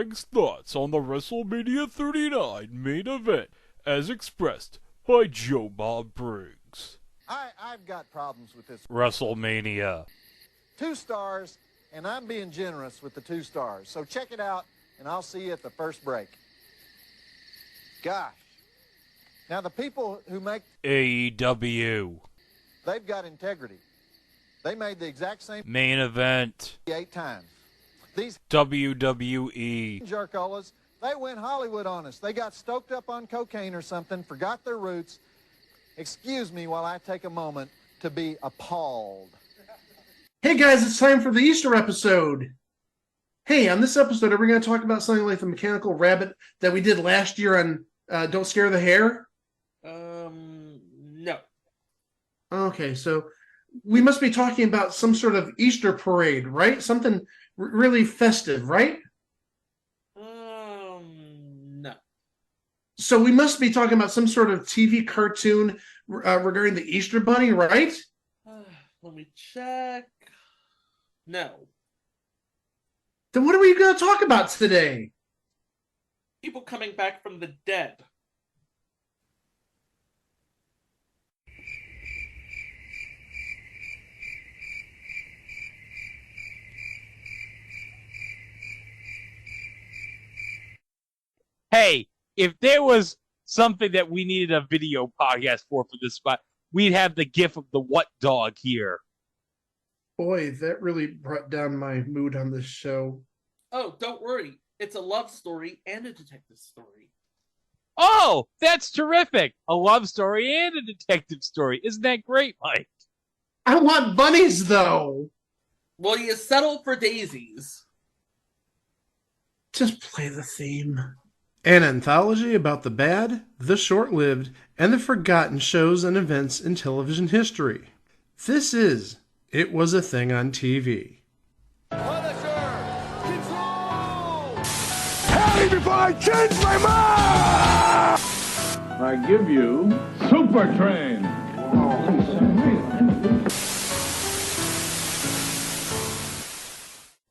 Greg's thoughts on the WrestleMania 39 main event as expressed by Joe Bob Briggs. I've got problems with this. WrestleMania. 2 stars, and I'm being generous with the 2 stars. So check it out, and I'll see you at the first break. Gosh. Now, the people who make AEW. they've got integrity. They made the exact same Main event. 8 times. These WWE. jerkolas, they went Hollywood on us. They got stoked up on cocaine or something, forgot their roots. Excuse me while I take a moment to be appalled. Hey guys, it's time for the Easter episode. Hey, on this episode, are we going to talk about something like the mechanical rabbit that we did last year on Don't Scare the Hare? No. Okay, so we must be talking about some sort of Easter parade, right? Something really festive, right? No. So we must be talking about some sort of TV cartoon regarding the Easter Bunny, right? Let me check. No. Then what are we going to talk about today? People coming back from the dead. Hey, if there was something that we needed a video podcast for this spot, we'd have the gif of the what dog here. Boy, that really brought down my mood on this show. Oh, don't worry. It's a love story and a detective story. Oh, that's terrific. A love story and a detective story. Isn't that great, Mike? I want bunnies, though. Well, you settle for Daisies. Just play the theme. An anthology about the bad, the short-lived, and the forgotten shows and events in television history. This is It Was a Thing on TV. Punisher! Control! Harry, before I change my mind! I give you Super Train.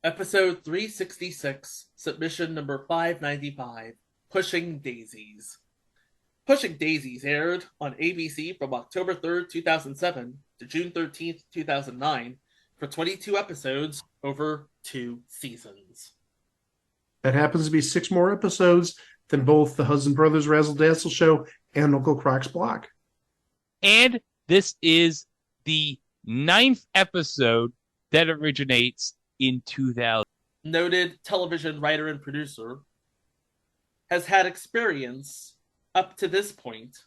Episode 366, submission number 595, Pushing Daisies. Pushing Daisies aired on ABC from October 3rd, 2007 to June 13th, 2009 for 22 episodes over 2 seasons. That happens to be 6 more episodes than both the Hudson Brothers Razzle Dazzle Show and Uncle Croc's Block. And this is the 9th episode that originates in 2000. Noted television writer and producer, has had experience up to this point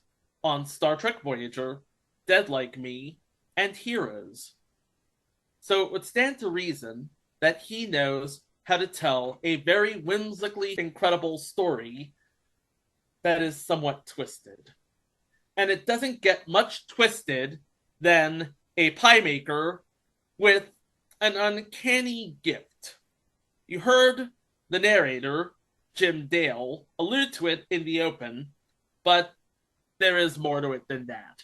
on Star Trek Voyager, Dead Like Me, and Heroes. So it would stand to reason that he knows how to tell a very whimsically incredible story that is somewhat twisted. And it doesn't get much twisted than a pie maker with an uncanny gift. You heard the narrator, Jim Dale, allude to it in the open, but there is more to it than that.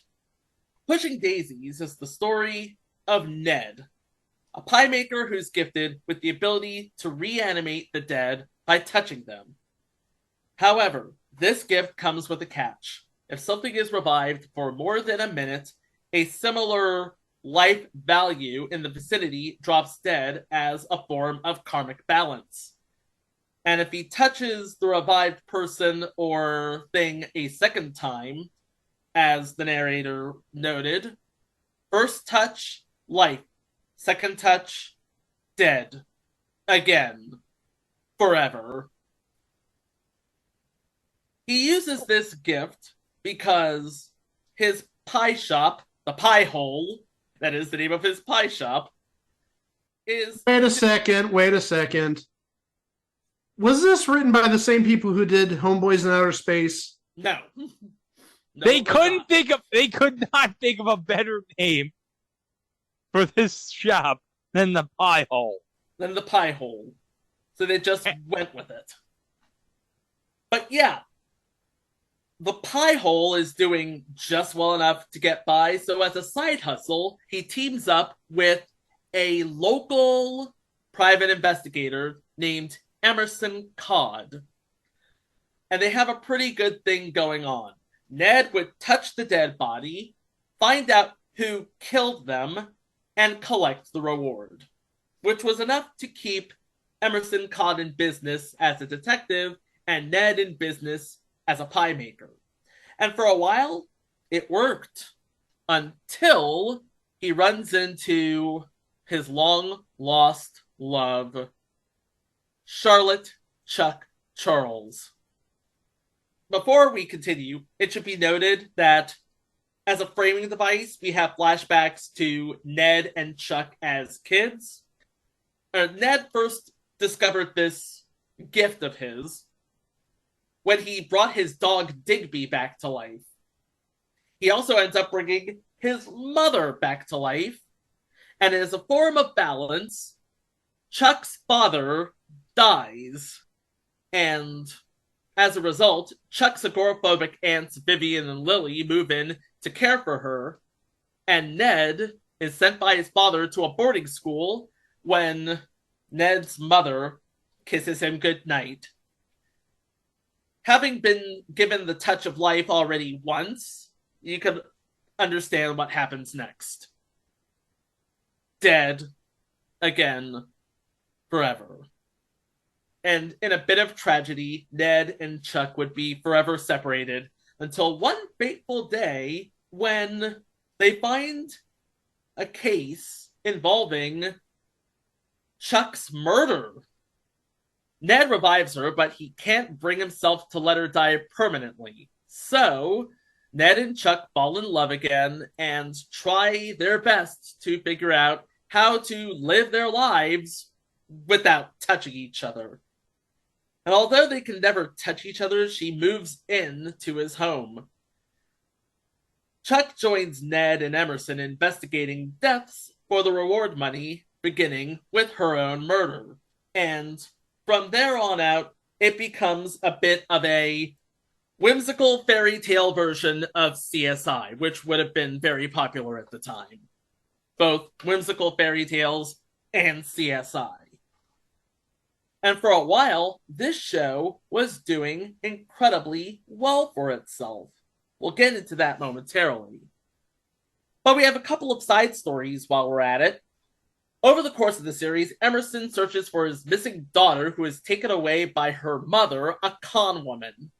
Pushing Daisies is the story of Ned, a pie maker who's gifted with the ability to reanimate the dead by touching them. However, this gift comes with a catch. If something is revived for more than a minute, a similar life value in the vicinity drops dead as a form of karmic balance. And if he touches the revived person or thing a second time, as the narrator noted, first touch, life. Second touch, dead. Again. Forever. He uses this gift because his pie shop, the Pie Hole, that is the name of his pie shop, is... Wait a second. Was this written by the same people who did Homeboys in Outer Space? No. No, They it was not. could not think of a better name for this shop than the Pie Hole. Than the Pie Hole. So they just went with it. But yeah, the Pie Hole is doing just well enough to get by, so as a side hustle, he teams up with a local private investigator named Emerson Codd. And they have a pretty good thing going on. Ned would touch the dead body, find out who killed them, and collect the reward, which was enough to keep Emerson Codd in business as a detective and Ned in business as a pie maker. And for a while, it worked until he runs into his long-lost love, Charlotte Chuck Charles. Before we continue, it should be noted that as a framing device, we have flashbacks to Ned and Chuck as kids. Ned first discovered this gift of his when he brought his dog Digby back to life. He also ends up bringing his mother back to life, and as a form of balance, Chuck's father dies, and as a result, Chuck's agoraphobic aunts Vivian and Lily move in to care for her, and Ned is sent by his father to a boarding school when Ned's mother kisses him goodnight. Having been given the touch of life already once, you can understand what happens next. Dead. Again. Forever. And in a bit of tragedy, Ned and Chuck would be forever separated until one fateful day when they find a case involving Chuck's murder. Ned revives her, but he can't bring himself to let her die permanently. So, Ned and Chuck fall in love again and try their best to figure out how to live their lives without touching each other. And although they can never touch each other, she moves in to his home. Chuck joins Ned and Emerson investigating deaths for the reward money, beginning with her own murder. And from there on out, it becomes a bit of a whimsical fairy tale version of CSI, which would have been very popular at the time. Both whimsical fairy tales and CSI. And for a while, this show was doing incredibly well for itself. We'll get into that momentarily. But we have a couple of side stories while we're at it. Over the course of the series, Emerson searches for his missing daughter who is taken away by her mother, a con woman.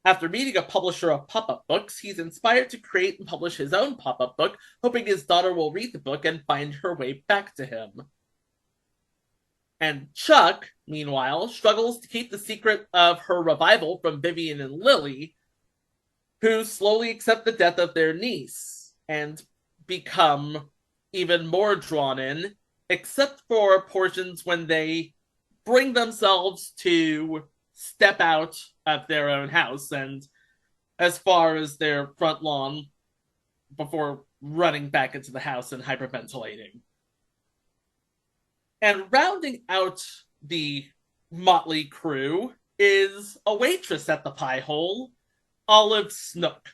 After meeting a publisher of pop-up books, he's inspired to create and publish his own pop-up book, hoping his daughter will read the book and find her way back to him. And Chuck, meanwhile, struggles to keep the secret of her revival from Vivian and Lily, who slowly accept the death of their niece and become even more drawn in, except for portions when they bring themselves to step out of their own house and as far as their front lawn before running back into the house and hyperventilating. And rounding out the motley crew is a waitress at the pie hole, Olive Snook,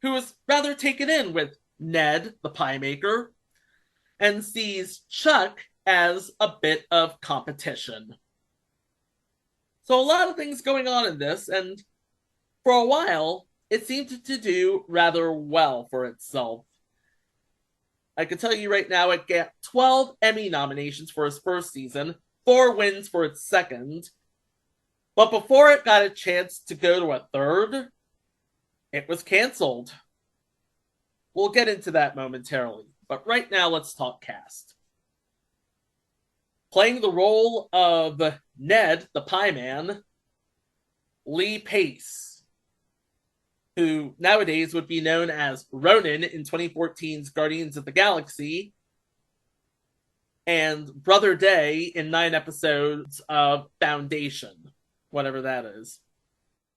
who is rather taken in with Ned, the pie maker, and sees Chuck as a bit of competition. So a lot of things going on in this, and for a while, it seemed to do rather well for itself. I can tell you right now, it got 12 Emmy nominations for its first season, 4 wins for its second, but before it got a chance to go to a third, it was canceled. We'll get into that momentarily, but right now let's talk cast. Playing the role of Ned, the Pie Man, Lee Pace, who nowadays would be known as Ronan in 2014's Guardians of the Galaxy, and Brother Day in 9 episodes of Foundation, whatever that is.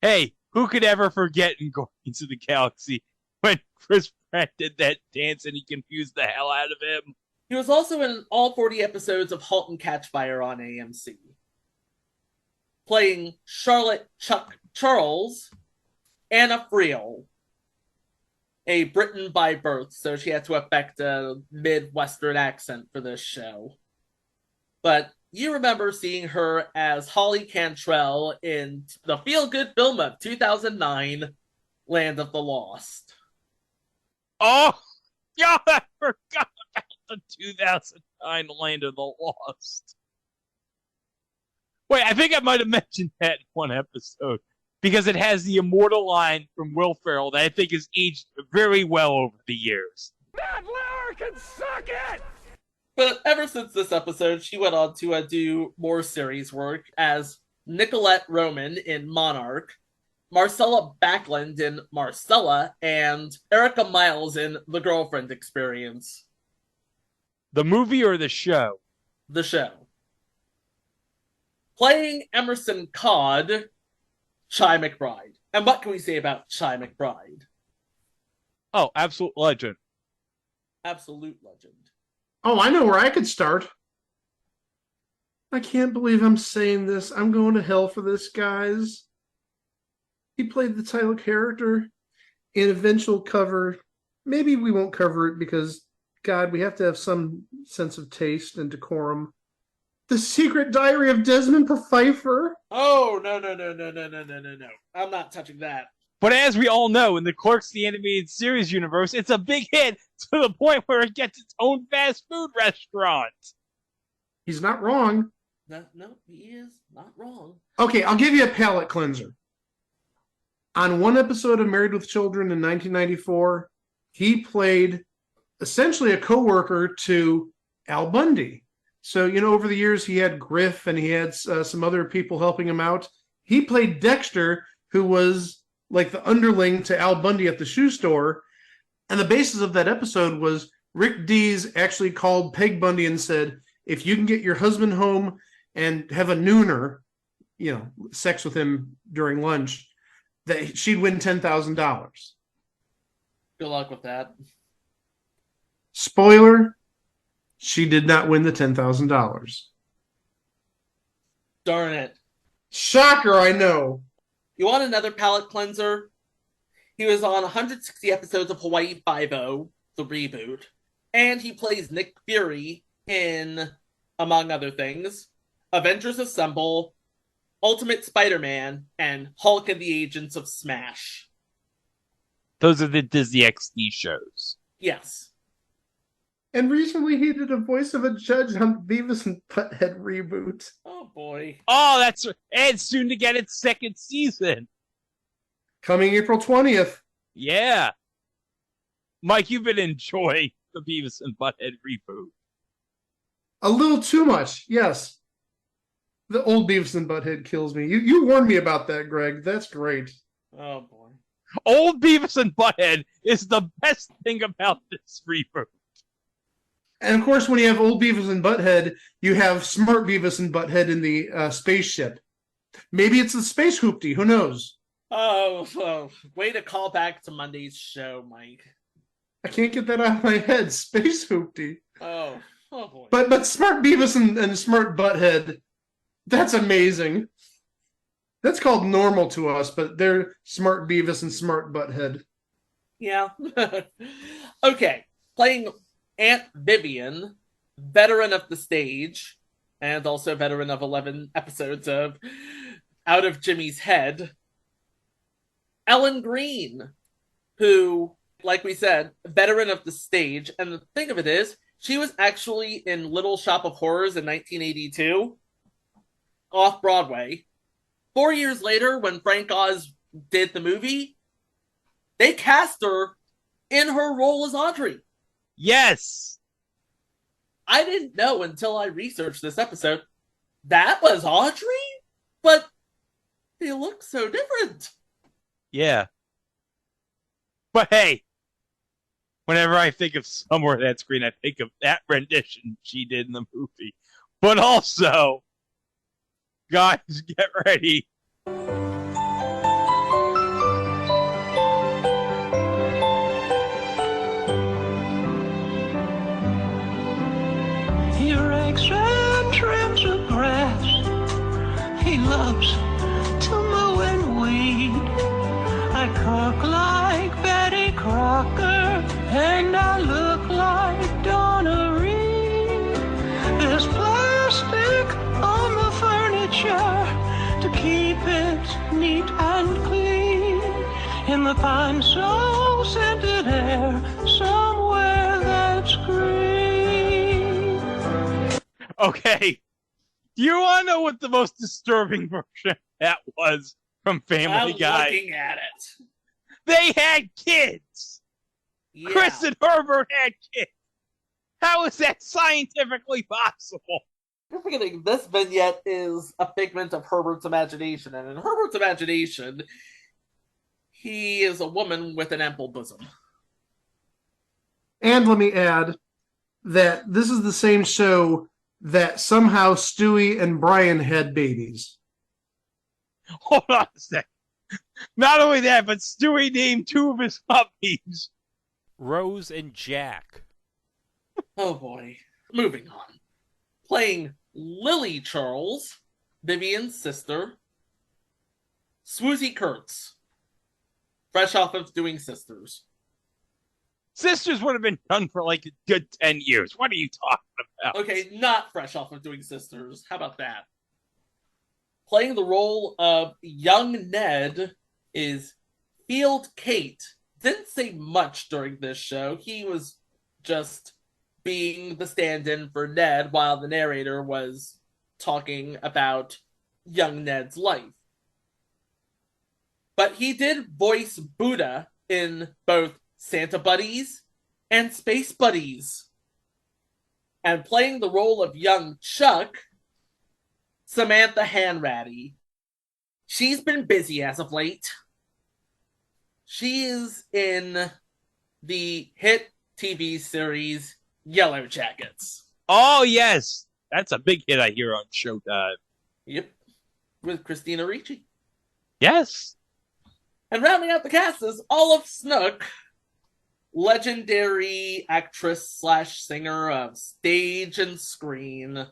Hey, who could ever forget in Guardians of the Galaxy when Chris Pratt did that dance and he confused the hell out of him? He was also in all 40 episodes of *Halt and Catch Fire* on AMC. Playing Charlotte Chuck Charles, Anna Friel, a Briton by birth, so she had to affect a Midwestern accent for this show. But you remember seeing her as Holly Cantrell in the feel-good film of 2009, Land of the Lost. Oh, God, I forgot about the 2009 Land of the Lost. Wait, I think I might have mentioned that in one episode, because it has the immortal line from Will Ferrell that I think has aged very well over the years. That Lauer can suck it! But ever since this episode, she went on to do more series work as Nicolette Roman in Monarch, Marcella Backlund in Marcella, and Erica Miles in The Girlfriend Experience. The movie or the show? The show. Playing Emerson Codd, Chi McBride. And what can we say about Chi McBride? Oh, absolute legend. Absolute legend. Oh, I know where I could start. I can't believe I'm saying this. I'm going to hell for this, guys. He played the title character in eventual cover. Maybe we won't cover it because, God, we have to have some sense of taste and decorum. The Secret Diary of Desmond Pfeiffer. Oh, no. I'm not touching that. But as we all know, in the Clerks the Animated Series universe, it's a big hit to the point where it gets its own fast food restaurant. He's not wrong. No, he is not wrong. Okay, I'll give you a palate cleanser. On one episode of Married with Children in 1994, he played essentially a co-worker to Al Bundy. So, over the years, he had Griff and he had some other people helping him out. He played Dexter, who was like the underling to Al Bundy at the shoe store. And the basis of that episode was Rick Dees actually called Peg Bundy and said, if you can get your husband home and have a nooner, sex with him during lunch, that she'd win $10,000. Good luck with that. Spoiler, she did not win the $10,000. Darn it. Shocker, I know. You want another palate cleanser? He was on 160 episodes of Hawaii Five-0, the reboot, and he plays Nick Fury in, among other things, Avengers Assemble, Ultimate Spider-Man, and Hulk and the Agents of SMASH. Those are the Disney XD shows. Yes. And recently he did a voice of a judge on Beavis and Butthead reboot. Oh, boy. Oh, that's... And soon to get its second season. Coming April 20th. Yeah. Mike, you've been enjoying the Beavis and Butthead reboot. A little too much, yes. The old Beavis and Butthead kills me. You warned me about that, Greg. That's great. Oh, boy. Old Beavis and Butthead is the best thing about this reboot. And of course, when you have old Beavis and Butthead, you have smart Beavis and Butthead in the spaceship. Maybe it's the space hoopty. Who knows? Oh, way to call back to Monday's show, Mike. I can't get that out of my head. Space hoopty. Oh boy. But smart Beavis and smart Butthead, that's amazing. That's called normal to us, but they're smart Beavis and smart Butthead. Yeah. Okay. Playing Aunt Vivian, veteran of the stage, and also veteran of 11 episodes of Out of Jimmy's Head, Ellen Green, who, like we said, veteran of the stage. And the thing of it is, she was actually in Little Shop of Horrors in 1982, off-Broadway. 4 years later, when Frank Oz did the movie, they cast her in her role as Audrey. Yes! I didn't know until I researched this episode that was Audrey? But they look so different. Yeah. But hey, whenever I think of Somewhere That Screen, I think of that rendition she did in the movie. But also, guys, get ready. He rakes and trims the grass. He loves to mow and weed. I cook like Betty Crocker, and I look like Donna Reed. This plastic keep it neat and clean in the fine so scented air somewhere that's green. Okay. Do you want to know what the most disturbing version of that was from Family Guy? I'm looking at it. They had kids. Yeah. Chris and Herbert had kids. How is that scientifically possible? You're forgetting this vignette is a figment of Herbert's imagination, and in Herbert's imagination, he is a woman with an ample bosom. And let me add that this is the same show that somehow Stewie and Brian had babies. Hold on a second. Not only that, but Stewie named 2 of his puppies. Rose and Jack. Oh boy. Moving on. Playing Lily Charles, Vivian's sister, Swoozie Kurtz, fresh off of doing Sisters. Sisters would have been done for like a good 10 years. What are you talking about? Okay, not fresh off of doing Sisters. How about that? Playing the role of young Ned is Field Kate. Didn't say much during this show. He was just being the stand-in for Ned while the narrator was talking about young Ned's life. But he did voice Buddha in both Santa Buddies and Space Buddies. And playing the role of young Chuck, Samantha Hanratty. She's been busy as of late. She is in the hit TV series Yellow Jackets. Oh, yes. That's a big hit I hear on Showtime. Yep. With Christina Ricci. Yes. And rounding out the cast is Olive Snook, legendary actress / singer of stage and screen,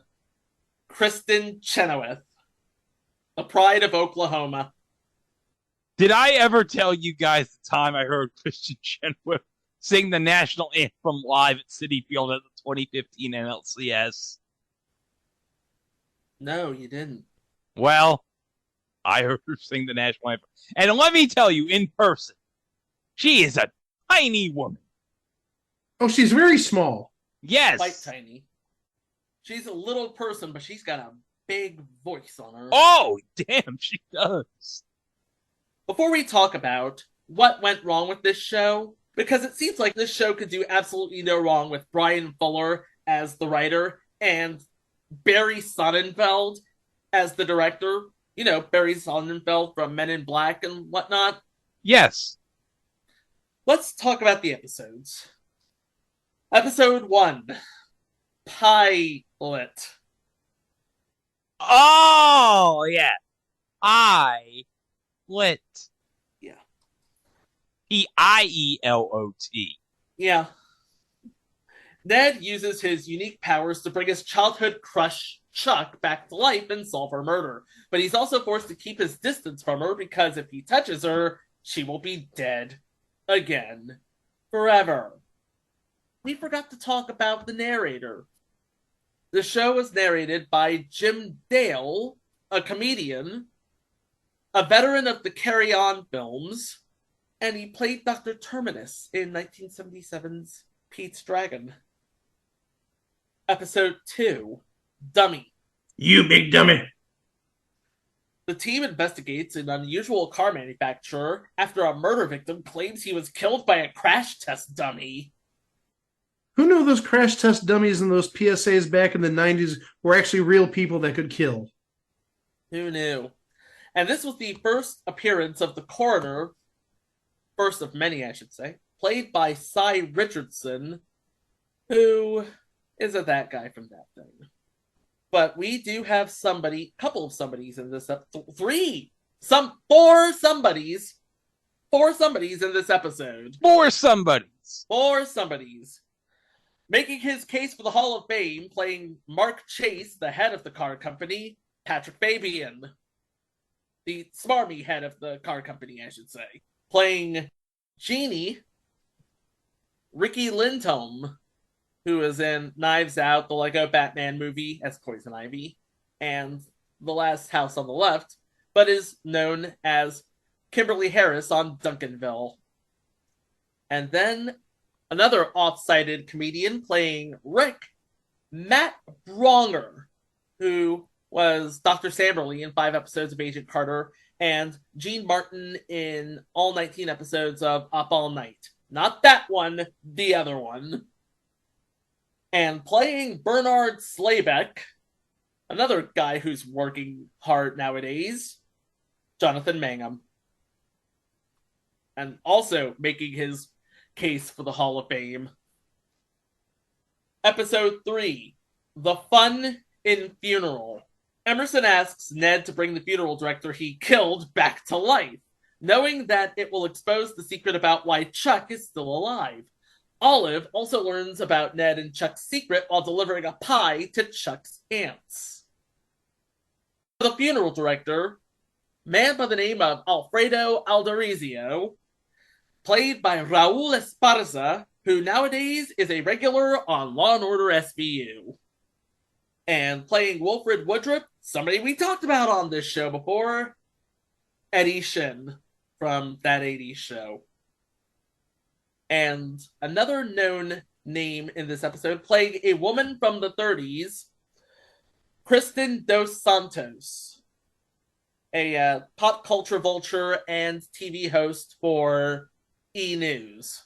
Kristen Chenoweth, the pride of Oklahoma. Did I ever tell you guys the time I heard Christian Chenoweth sing the national anthem live at Citi Field at the 2015 NLCS? No, you didn't. Well, I heard her sing the national anthem. And let me tell you, in person, she is a tiny woman. Oh, she's very small. Yes. Quite tiny. She's a little person, but she's got a big voice on her. Oh, damn, she does. Before we talk about what went wrong with this show, because it seems like this show could do absolutely no wrong with Brian Fuller as the writer and Barry Sonnenfeld as the director. You know, Barry Sonnenfeld from Men in Black and whatnot. Yes. Let's talk about the episodes. Episode 1. Pilot. Oh, yeah. I lit. Yeah. P-I-E-L-O-T. Yeah. Ned uses his unique powers to bring his childhood crush, Chuck, back to life and solve her murder. But he's also forced to keep his distance from her because if he touches her, she will be dead. Again. Forever. We forgot to talk about the narrator. The show was narrated by Jim Dale, a comedian, a veteran of the Carry On films, and he played Dr. Terminus in 1977's Pete's Dragon. Episode 2, Dummy. You big dummy. The team investigates an unusual car manufacturer after a murder victim claims he was killed by a crash test dummy. Who knew those crash test dummies and those PSAs back in the 90s were actually real people that could kill? Who knew? And this was the first appearance of the coroner, first of many, I should say, played by Cy Richardson, who isn't that guy from that thing. But we do have somebody, couple of somebodies in this four somebodies in this episode. For somebody's. Four somebodies. Making his case for the Hall of Fame, playing Mark Chase, the head of the car company, Patrick Fabian, the smarmy head of the car company, I should say. Playing Jeannie, Ricky Lindholm, who is in Knives Out, the Lego Batman movie as Poison Ivy, and The Last House on the Left, but is known as Kimberly Harris on Duncanville. And then another oft-cited comedian playing Rick, Matt Bronger, who was Dr. Samberly in 5 episodes of Agent Carter, and Gene Martin in all 19 episodes of Up All Night. Not that one, the other one. And playing Bernard Slaybeck, another guy who's working hard nowadays, Jonathan Mangum. And also making his case for the Hall of Fame. Episode 3, The Fun in Funeral. Emerson asks Ned to bring the funeral director he killed back to life, knowing that it will expose the secret about why Chuck is still alive. Olive also learns about Ned and Chuck's secret while delivering a pie to Chuck's aunts. The funeral director, man by the name of Alfredo Alderizio, played by Raul Esparza, who nowadays is a regular on Law & Order SVU. And playing Wilfred Woodruff, somebody we talked about on this show before, Eddie Shin from That 80s Show. And another known name in this episode, playing a woman from the 30s, Kristen Dos Santos, a pop culture vulture and TV host for E! News.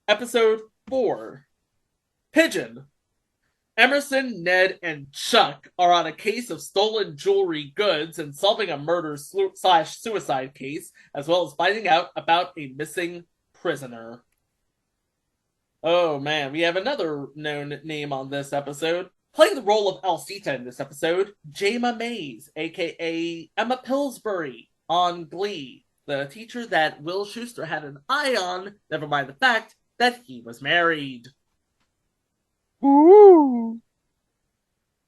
Episode 4, Pigeon. Emerson, Ned, and Chuck are on a case of stolen jewelry goods and solving a murder/suicide case, as well as finding out about a missing prisoner. Oh man, we have another known name on this episode. Playing the role of Alcita in this episode, Jayma Mays, aka Emma Pillsbury on Glee, the teacher that Will Schuester had an eye on, never mind the fact that he was married. Ooh.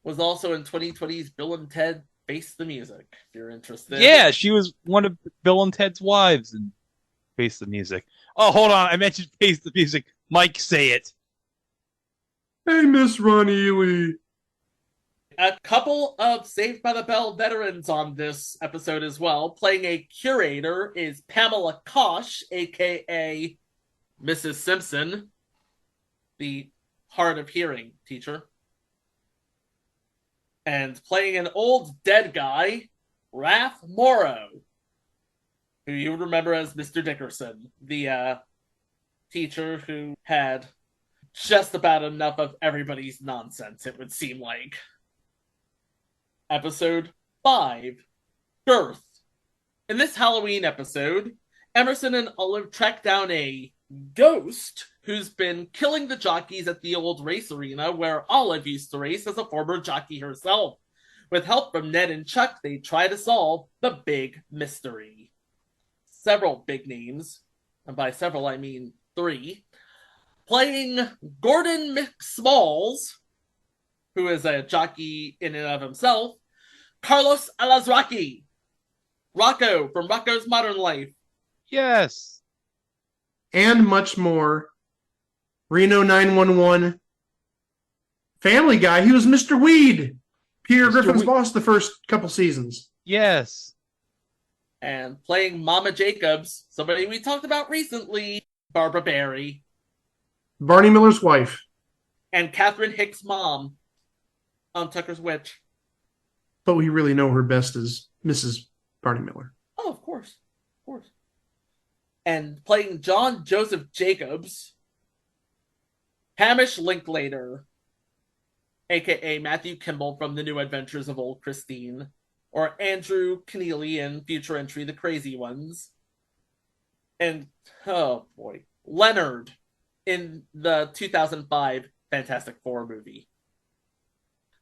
Was also in 2020's Bill and Ted Face the Music, if you're interested. Yeah, she was one of Bill and Ted's wives in Face the Music. Oh, hold on. I mentioned Face the Music. Mike, say it. Hey, Miss Ron Ely. A couple of Saved by the Bell veterans on this episode as well. Playing a curator is Pamela Kosh, aka Mrs. Simpson, the hard of hearing teacher. And playing an old dead guy, Raph Morrow, who you remember as Mr. Dickerson, the teacher who had just about enough of everybody's nonsense, it would seem like. Episode 5, Girth. In this Halloween episode, Emerson and Olive track down a ghost who's been killing the jockeys at the old race arena where Olive used to race as a former jockey herself. With help from Ned and Chuck, they try to solve the big mystery. Several big names, and by several I mean 3, playing Gordon McSmalls, who is a jockey in and of himself, Carlos Alazraqui, Rocco from Rocco's Modern Life. Yes. And much more. Reno 911. Family Guy. He was Mr. Weed. Peter Griffin's boss the first couple seasons. Yes. And playing Mama Jacobs, somebody we talked about recently, Barbara Barry. Barney Miller's wife. And Catherine Hicks' mom on Tucker's Witch. But we really know her best as Mrs. Barney Miller. Oh, of course. Of course. And playing John Joseph Jacobs, Hamish Linklater, a.k.a. Matthew Kimball from The New Adventures of Old Christine, or Andrew Keneally in future entry The Crazy Ones, and, oh boy, Leonard in the 2005 Fantastic Four movie.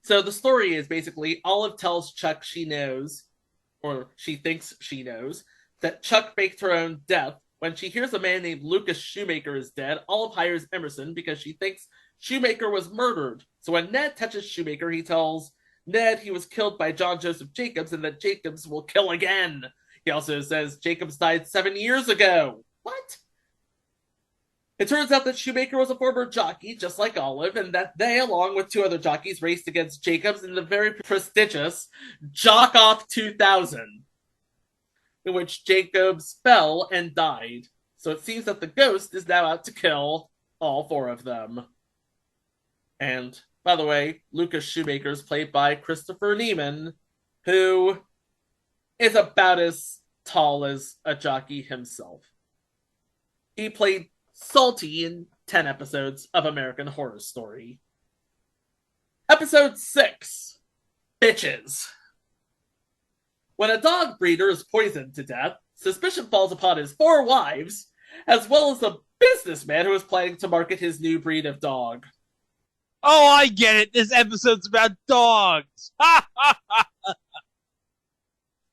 So the story is basically Olive tells Chuck she knows, or she thinks she knows, that Chuck faked her own death. When she hears a man named Lucas Shoemaker is dead, Olive hires Emerson because she thinks Shoemaker was murdered. So when Ned touches Shoemaker, he tells Ned he was killed by John Joseph Jacobs and that Jacobs will kill again. He also says Jacobs died 7 years ago. What? It turns out that Shoemaker was a former jockey, just like Olive, and that they, along with 2 other jockeys, raced against Jacobs in the very prestigious Jock Off 2000, in which Jacobs fell and died. So it seems that the ghost is now out to kill all 4 of them. And, by the way, Lucas Shoemaker is played by Christopher Neiman, who is about as tall as a jockey himself. He played Salty in 10 episodes of American Horror Story. Episode 6, Bitches. When a dog breeder is poisoned to death, suspicion falls upon his 4 wives, as well as a businessman who is planning to market his new breed of dog. Oh, I get it. This episode's about dogs.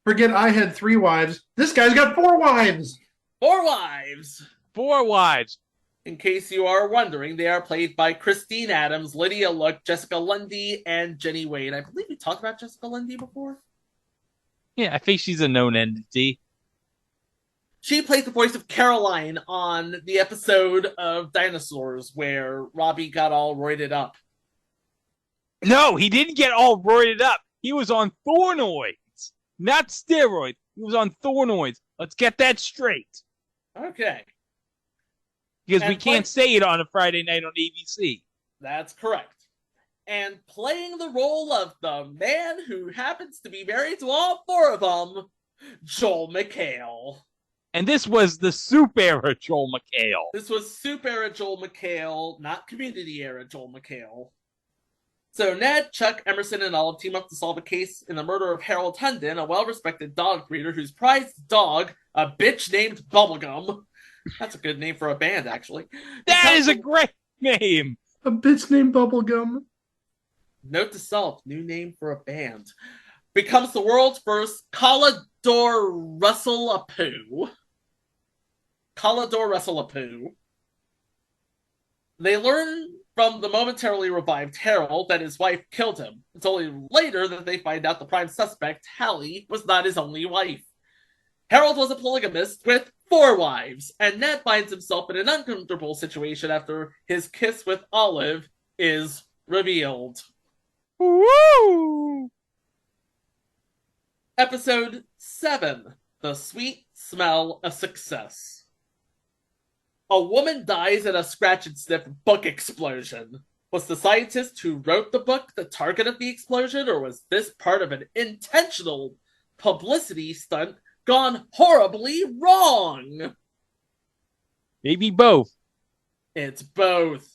Forget I had 3 wives. This guy's got 4 wives. 4 wives. 4 wives. In case you are wondering, they are played by Christine Adams, Lydia Look, Jessica Lundy, and Jenny Wade. I believe we talked about Jessica Lundy before. Yeah, I think she's a known entity. She plays the voice of Caroline on the episode of Dinosaurs where Robbie got all roided up. No, he didn't get all roided up. He was on Thornoids, not steroids. He was on Thornoids. Let's get that straight. Okay. Because we can't say it on a Friday night on ABC. That's correct. And playing the role of the man who happens to be married to all 4 of them, Joel McHale. And this was the soup era Joel McHale. This was soup era Joel McHale, not community era Joel McHale. So Ned, Chuck, Emerson, and Olive team up to solve a case in the murder of Harold Hunden, a well-respected dog breeder whose prized dog, a bitch named Bubblegum. That's a good name for a band, actually. That is a great name. A bitch named Bubblegum. Note to self, new name for a band. Becomes the world's first Calidor Russell-a-Poo. Calidor Russell-a-Poo. They learn from the momentarily revived Harold that his wife killed him. It's only later that they find out the prime suspect, Hallie, was not his only wife. Harold was a polygamist with 4 wives, and Ned finds himself in an uncomfortable situation after his kiss with Olive is revealed. Woo! Episode 7, The Sweet Smell of Success. A woman dies in a scratch and sniff book explosion. Was the scientist who wrote the book the target of the explosion, or was this part of an intentional publicity stunt gone horribly wrong? Maybe both. It's both.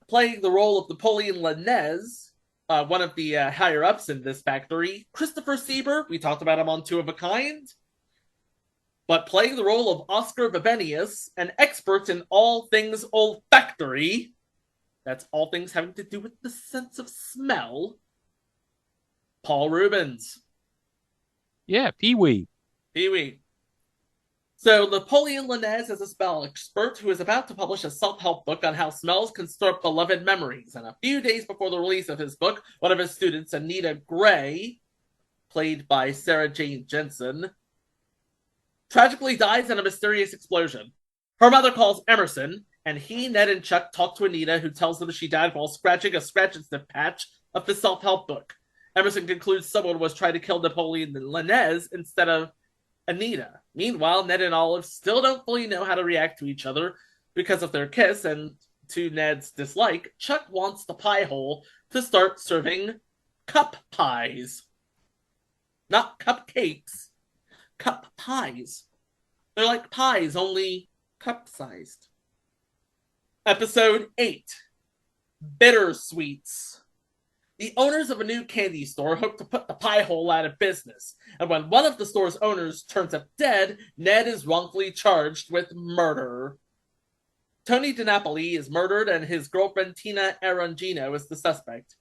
Playing the role of Napoleon Linez, one of the higher-ups in this factory, Christopher Sieber, we talked about him on Two of a Kind. But playing the role of Oscar Vivenius, an expert in all things olfactory, that's all things having to do with the sense of smell, Paul Rubens. Yeah, Pee-wee. Pee-wee. So Napoleon Linez is a smell expert who is about to publish a self-help book on how smells can store up beloved memories. And a few days before the release of his book, one of his students, Anita Gray, played by Sarah Jane Jensen, tragically dies in a mysterious explosion. Her mother calls Emerson, and he, Ned, and Chuck talk to Anita, who tells them she died while scratching a scratch and sniff patch of the self-help book. Emerson concludes someone was trying to kill Napoleon Linez instead of Anita. Meanwhile, Ned and Olive still don't fully know how to react to each other because of their kiss, and to Ned's dislike, Chuck wants the pie hole to start serving cup pies. Not cupcakes. Cup pies. They're like pies, only cup-sized. Episode 8. Bittersweets. The owners of a new candy store hope to put the pie hole out of business, and when one of the store's owners turns up dead, Ned is wrongfully charged with murder. Tony DiNapoli is murdered, and his girlfriend Tina Arangino is the suspect.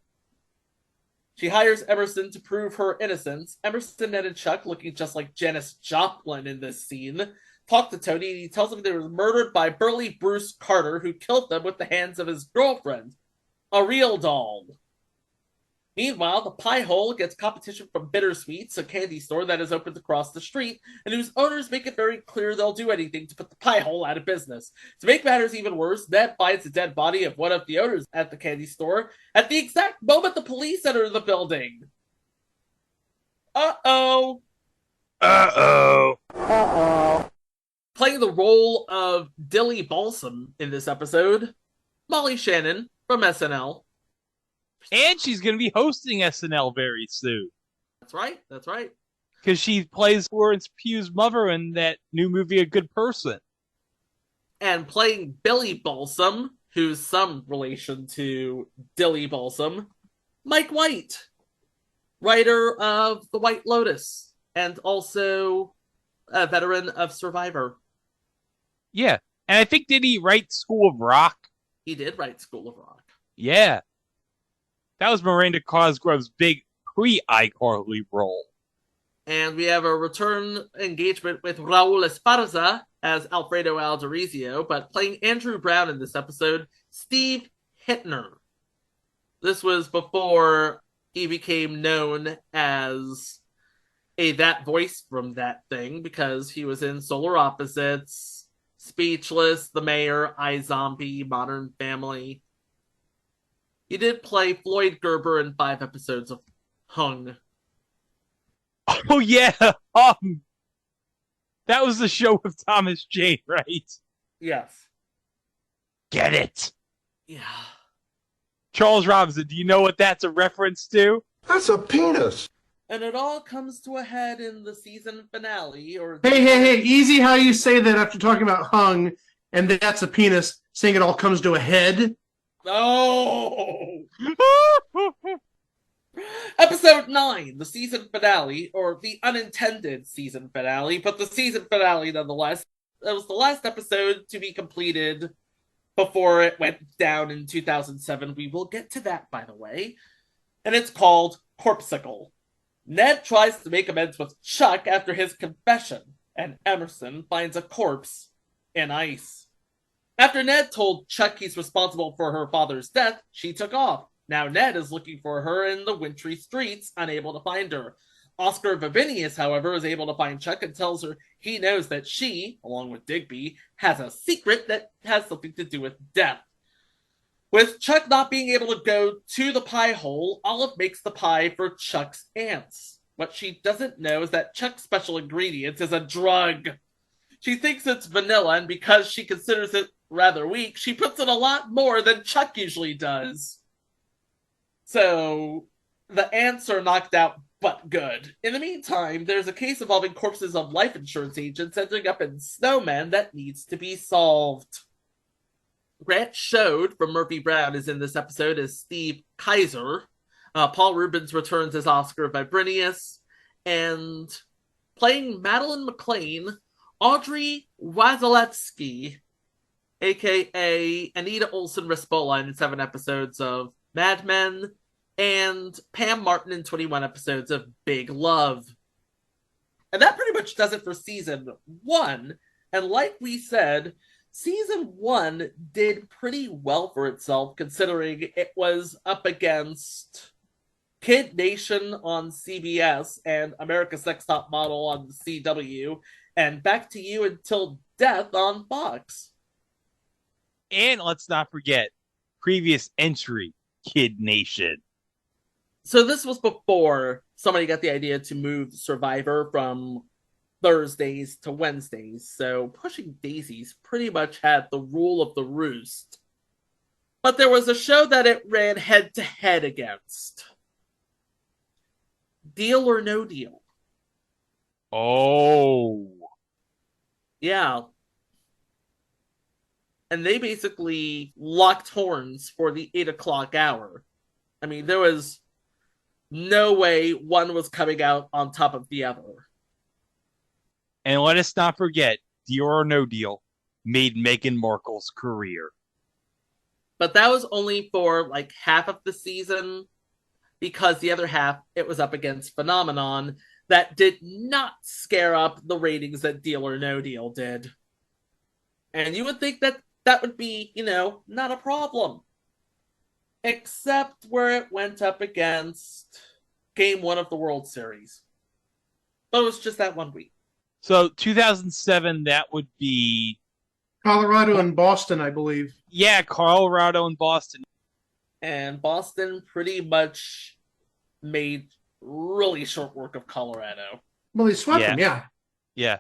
She hires Emerson to prove her innocence. Emerson, Ned, and Chuck, looking just like Janis Joplin in this scene, talk to Tony, and he tells him they were murdered by burly Bruce Carter, who killed them with the hands of his girlfriend, a real doll. Meanwhile, the Pie Hole gets competition from Bittersweets, a candy store that is opened across the street, and whose owners make it very clear they'll do anything to put the Pie Hole out of business. To make matters even worse, Ned finds the dead body of one of the owners at the candy store at the exact moment the police enter the building. Uh-oh. Uh-oh. Playing the role of Dilly Balsam in this episode, Molly Shannon from SNL. And she's going to be hosting SNL very soon. That's right, that's right. Because she plays Florence Pugh's mother in that new movie, A Good Person. And playing Billy Balsam, who's some relation to Dilly Balsam, Mike White, writer of The White Lotus, and also a veteran of Survivor. Yeah, and I think, did he write School of Rock? He did write School of Rock. Yeah. That was Miranda Cosgrove's big pre-iCarly role. And we have a return engagement with Raul Esparza as Alfredo Alderizio, but playing Andrew Brown in this episode, Steve Hittner. This was before he became known as that voice from that thing, because he was in Solar Opposites, Speechless, The Mayor, iZombie, Modern Family. He did play Floyd Gerber in 5 episodes of Hung. Oh, yeah. That was the show with Thomas Jane, right? Yes. Get it. Yeah. Charles Robinson, do you know what that's a reference to? That's a penis. And it all comes to a head in the season finale. Hey, easy how you say that after talking about Hung, and that's a penis, saying it all comes to a head. Oh! Episode 9, the season finale, or the unintended season finale, but the season finale nonetheless. That was the last episode to be completed before it went down in 2007. We will get to that, by the way. And it's called Corpsicle. Ned tries to make amends with Chuck after his confession, and Emerson finds a corpse in ice. After Ned told Chuck he's responsible for her father's death, she took off. Now Ned is looking for her in the wintry streets, unable to find her. Oscar Vivinius, however, is able to find Chuck and tells her he knows that she, along with Digby, has a secret that has something to do with death. With Chuck not being able to go to the pie hole, Olive makes the pie for Chuck's aunts. What she doesn't know is that Chuck's special ingredient is a drug. She thinks it's vanilla, and because she considers it rather weak, she puts in a lot more than Chuck usually does. So, the ants are knocked out but good. In the meantime, there's a case involving corpses of life insurance agents ending up in snowmen that needs to be solved. Grant Shode from Murphy Brown is in this episode as Steve Kaiser. Paul Rubens returns as Oscar Vibrinius. And playing Madeline McLean, Audrey Wasilewski, a.k.a. Anita Olsen-Respola in 7 episodes of Mad Men, and Pam Martin in 21 episodes of Big Love. And that pretty much does it for season 1. And like we said, season 1 did pretty well for itself, considering it was up against Kid Nation on CBS and America's Next Top Model on the CW, and Back to You Until Death on Fox. And let's not forget, previous entry, Kid Nation. So this was before somebody got the idea to move Survivor from Thursdays to Wednesdays, so Pushing Daisies pretty much had the rule of the roost. But there was a show that it ran head-to-head against. Deal or No Deal. Oh. Yeah. And they basically locked horns for the 8 o'clock hour. I mean, there was no way one was coming out on top of the other. And let us not forget, Deal or No Deal made Meghan Markle's career. But that was only for like half of the season, because the other half, it was up against Phenomenon that did not scare up the ratings that Deal or No Deal did. And you would think that that would be, not a problem. except where it went up against Game 1 of the World Series. But it was just that 1 week. So 2007, that would be Colorado and Boston, I believe. Yeah, Colorado and Boston. And Boston pretty much made really short work of Colorado. Well, they swept them, yeah. Yeah.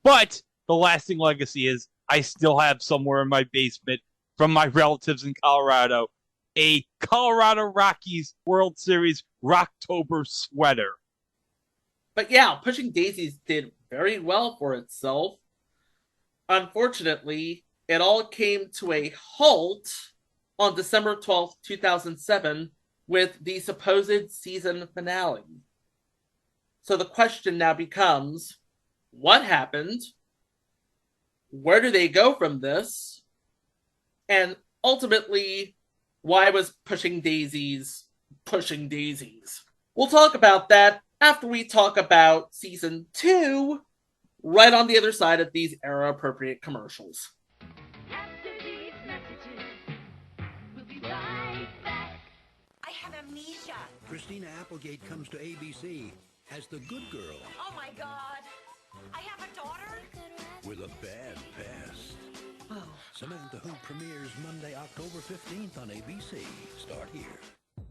But the lasting legacy is I still have somewhere in my basement from my relatives in Colorado a Colorado Rockies World Series Rocktober sweater. But yeah, Pushing Daisies did very well for itself. Unfortunately, it all came to a halt on December 12th, 2007, with the supposed season finale. So the question now becomes, what happened? Where do they go from this? And ultimately, why was Pushing Daisies Pushing Daisies? We'll talk about that after we talk about Season 2, right on the other side of these era-appropriate commercials. After these messages, we'll be right back. I have amnesia. Christina Applegate comes to ABC as the good girl Oh my God. I have a daughter? with a bad past. Oh. Samantha Who premieres Monday, October 15th on ABC. Start here.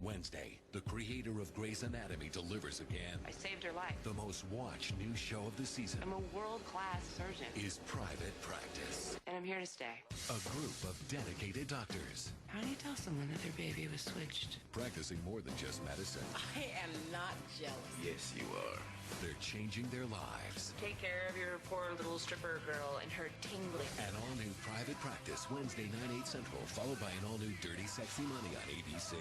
Wednesday, the creator of Grey's Anatomy delivers again. I saved her life. The most watched new show of the season I'm a world-class surgeon. is Private Practice. And I'm here to stay. A group of dedicated doctors How do you tell someone that their baby was switched? practicing more than just medicine. I am not jealous. Yes, you are. They're changing their lives. Take care of your poor little stripper girl and her tingling. An all-new Private Practice, Wednesday, 9/8 Central, followed by an all-new Dirty Sexy Money on ABC.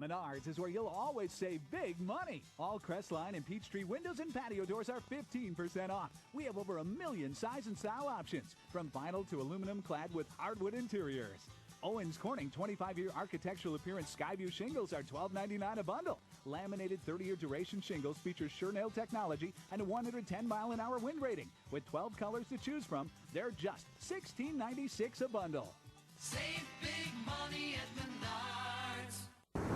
Menards is where you'll always save big money. All Crestline and Peachtree windows and patio doors are 15% off. We have over 1 million size and style options, from vinyl to aluminum clad with hardwood interiors. Owens Corning 25-year architectural appearance Skyview shingles are $12.99 a bundle. Laminated 30-year duration shingles feature SureNail technology and a 110-mile-an-hour wind rating. With 12 colors to choose from, they're just $16.96 a bundle. Save big money at Menards.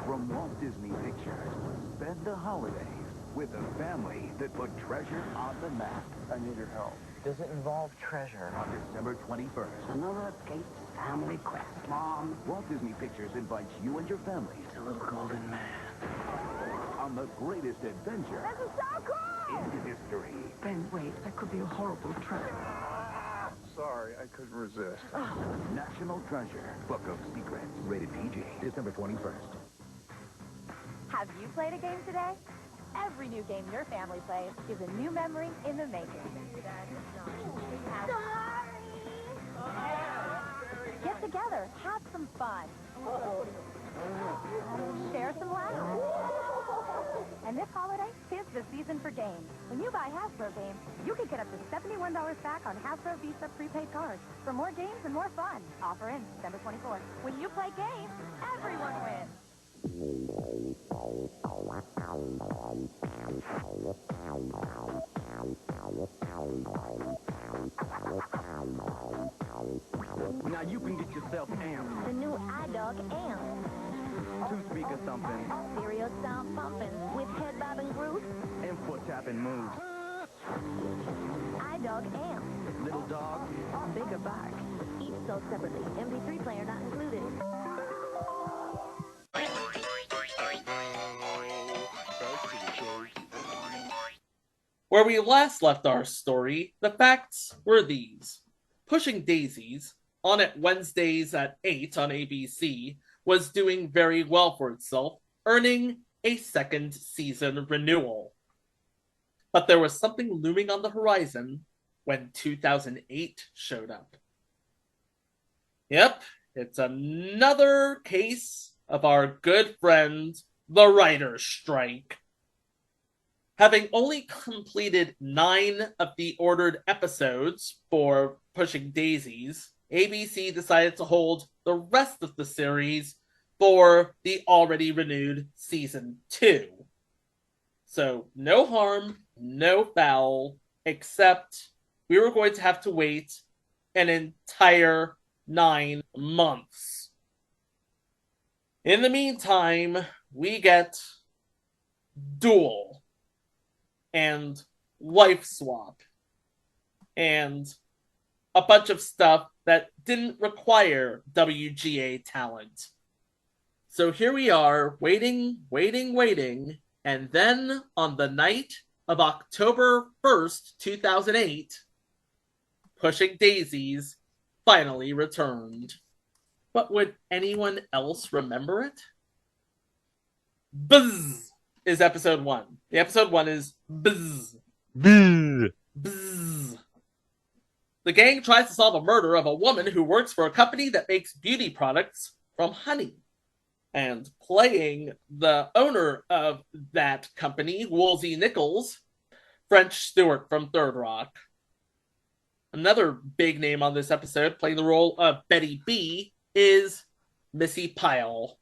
From Walt Disney Pictures, spend the holidays with a family that put treasure on the map. I need your help. Does it involve treasure? On December 21st. Another Gates family quest. Mom, Walt Disney Pictures invites you and your family The little golden man. on the greatest adventure This is so cool! in history. Ben, wait, that could be a horrible trap. Sorry, I couldn't resist. National Treasure, Book of Secrets, rated PG, December 21st. Have you played a game today? Every new game your family plays is a new memory in the making. Get together, have some fun. Share some laughs. And this holiday, 'tis the season for games. When you buy Hasbro games, you can get up to $71 back on Hasbro Visa prepaid cards for more games and more fun. Offer ends December 24th. When you play games, everyone wins. Now you can get yourself amped. The new iDog Amp. Two-speaker thumping Stereo sound pumping with head bobbing grooves. and foot tapping moves. iDog Amp. Little dog, Bigger bark. Each sold separately. MP3 player not included. Where we last left our story, the facts were these. Pushing Daisies, on at Wednesdays at 8 on ABC, was doing very well for itself, earning a second season renewal. But there was something looming on the horizon when 2008 showed up. Yep, it's another case of our good friend, the writer's strike. Having only completed 9 of the ordered episodes for Pushing Daisies, ABC decided to hold the rest of the series for the already renewed Season 2. So, no harm, no foul, except we were going to have to wait an entire 9 months. In the meantime, we get Duel and Life Swap and a bunch of stuff that didn't require WGA talent. So here we are, waiting, and then on the night of October 1st, 2008, Pushing Daisies finally returned. But would anyone else remember it? Buzz is episode 1. The episode 1 is Buzz. Boo. Buzz. The gang tries to solve a murder of a woman who works for a company that makes beauty products from honey. And playing the owner of that company, Woolsey Nichols, French Stewart from Third Rock. Another big name on this episode, playing the role of Betty B, is Missy Pyle.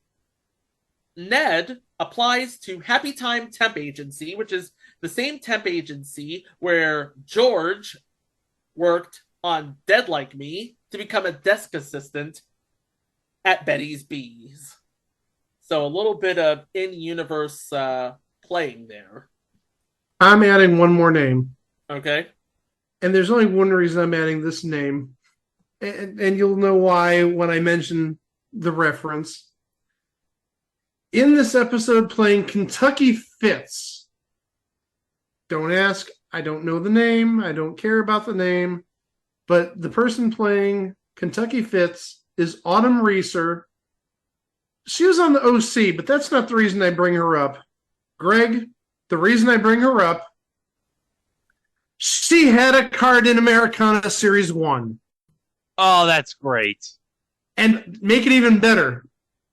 Ned applies to Happy Time Temp Agency, which is the same temp agency where George worked on Dead Like Me, to become a desk assistant at Betty's Bees. So a little bit of in-universe playing there. I'm adding one more name. Okay. And there's only one reason I'm adding this name. And you'll know why when I mention the reference. In this episode, playing Kentucky Fitz. Don't ask. I don't know the name. I don't care about the name. But the person playing Kentucky Fitz is Autumn Reeser. She was on the OC, but that's not the reason I bring her up. Greg, the reason I bring her up, she had a card in Americana Series 1. Oh, that's great. And make it even better.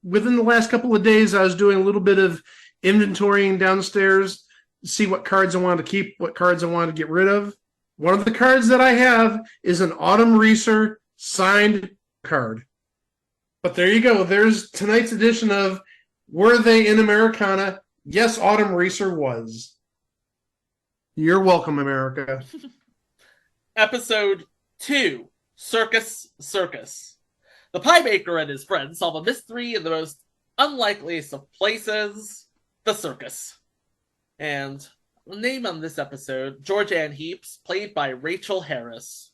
Within the last couple of days, I was doing a little bit of inventorying downstairs, see what cards I wanted to keep, what cards I wanted to get rid of. One of the cards that I have is an Autumn Reeser signed card. But there you go. There's tonight's edition of Were They in Americana? Yes, Autumn Reeser was. You're welcome, America. Episode 2, Circus. The pie maker and his friends solve a mystery in the most unlikeliest of places, the circus. And the name on this episode, George Ann Heaps, played by Rachel Harris.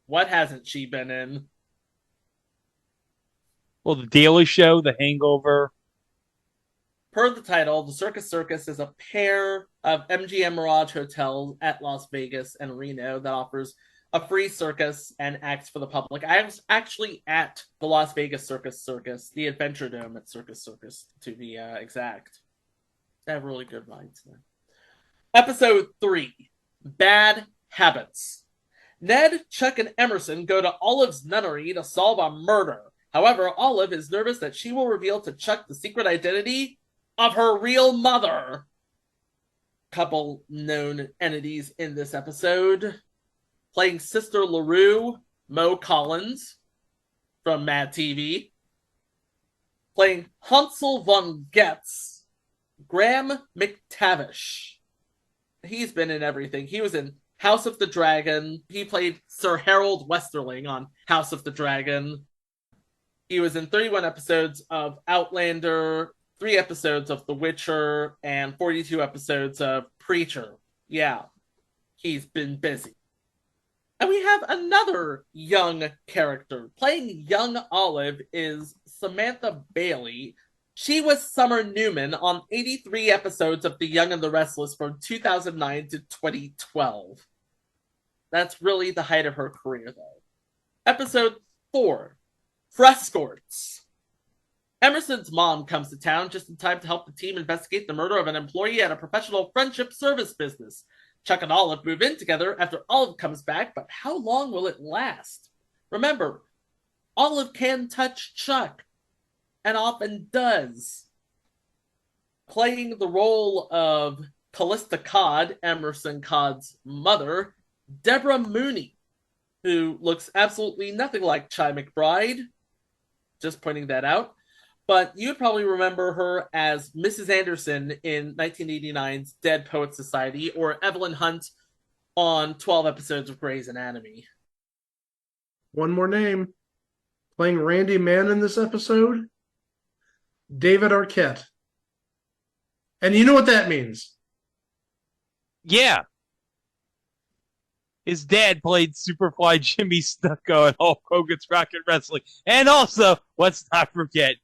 What hasn't she been in? Well, The Daily Show, The Hangover. Per the title, the Circus is a pair of MGM Mirage hotels at Las Vegas and Reno that offers a free circus and acts for the public. I was actually at the Las Vegas Circus, the Adventure Dome at Circus to be exact. They have really good rides there. Episode 3, Bad Habits. Ned, Chuck, and Emerson go to Olive's nunnery to solve a murder. However, Olive is nervous that she will reveal to Chuck the secret identity of her real mother. Couple known entities in this episode. Playing Sister LaRue, Mo Collins from Mad TV. Playing Hansel von Getz, Graham McTavish. He's been in everything. He was in House of the Dragon. He played Sir Harold Westerling on House of the Dragon. He was in 31 episodes of Outlander, 3 episodes of The Witcher, and 42 episodes of Preacher. Yeah, he's been busy. And we have another young character. Playing young Olive is Samantha Bailey. She was Summer Newman on 83 episodes of The Young and the Restless from 2009 to 2012. That's really the height of her career, though. Episode 4, Frescorts. Emerson's mom comes to town just in time to help the team investigate the murder of an employee at a professional friendship service business. Chuck and Olive move in together after Olive comes back, but how long will it last? Remember, Olive can touch Chuck, and often does. Playing the role of Callista Codd, Emerson Codd's mother, Deborah Mooney, who looks absolutely nothing like Chi McBride. Just pointing that out. But you'd probably remember her as Mrs. Anderson in 1989's Dead Poets Society, or Evelyn Hunt on 12 episodes of Grey's Anatomy. One more name. Playing Randy Mann in this episode, David Arquette. And you know what that means? Yeah. His dad played Superfly Jimmy Snuka in Hulk Hogan's Rocket Wrestling. And also, let's not forget,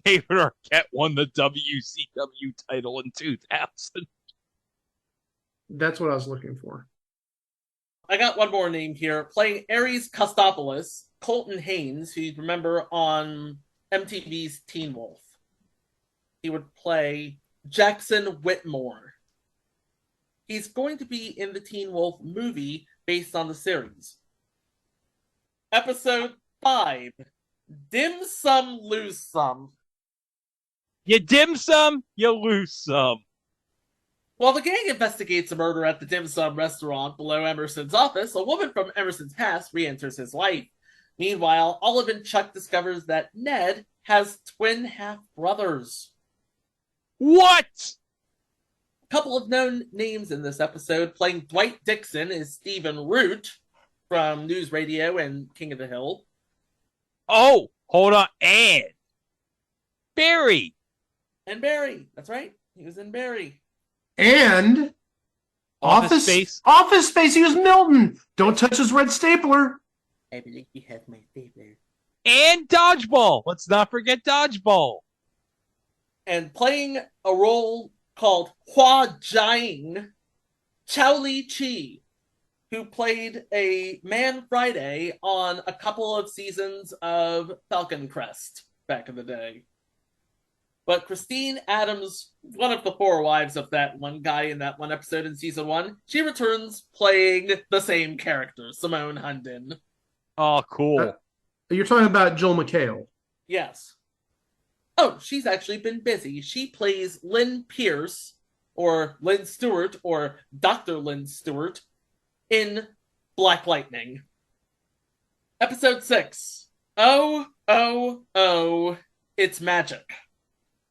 David Arquette won the WCW title in 2000. That's what I was looking for. I got one more name here. Playing Ares Costopoulos, Colton Haynes, who you remember on MTV's Teen Wolf. He would play Jackson Whitmore. He's going to be in the Teen Wolf movie based on the series. Episode 5. Dim Sum, Lose Some. You dim some, you lose some. While the gang investigates a murder at the Dim Sum restaurant below Emerson's office, a woman from Emerson's past re-enters his life. Meanwhile, Olive and Chuck discovers that Ned has twin half-brothers. What? A couple of known names in this episode. Playing Dwight Dixon is Stephen Root from News Radio and King of the Hill. Oh, hold on. And Barry. And Barry. That's right. He was in Barry. And Office Space. Office Space. He was Milton. Don't touch his red stapler. I believe you have my stapler. And Dodgeball. Let's not forget Dodgeball. And playing a role called Hua Jiang, Chow Li Chi, who played a Man Friday on a couple of seasons of Falcon Crest back in the day. But Christine Adams, one of the 4 wives of that one guy in that one episode in season 1, she returns playing the same character, Simone Hundon. Oh, cool. You're talking about Joel McHale. Yes. Oh, she's actually been busy. She plays Lynn Pierce, or Lynn Stewart, or Dr. Lynn Stewart, in Black Lightning. Episode 6. Oh, oh, oh, it's magic.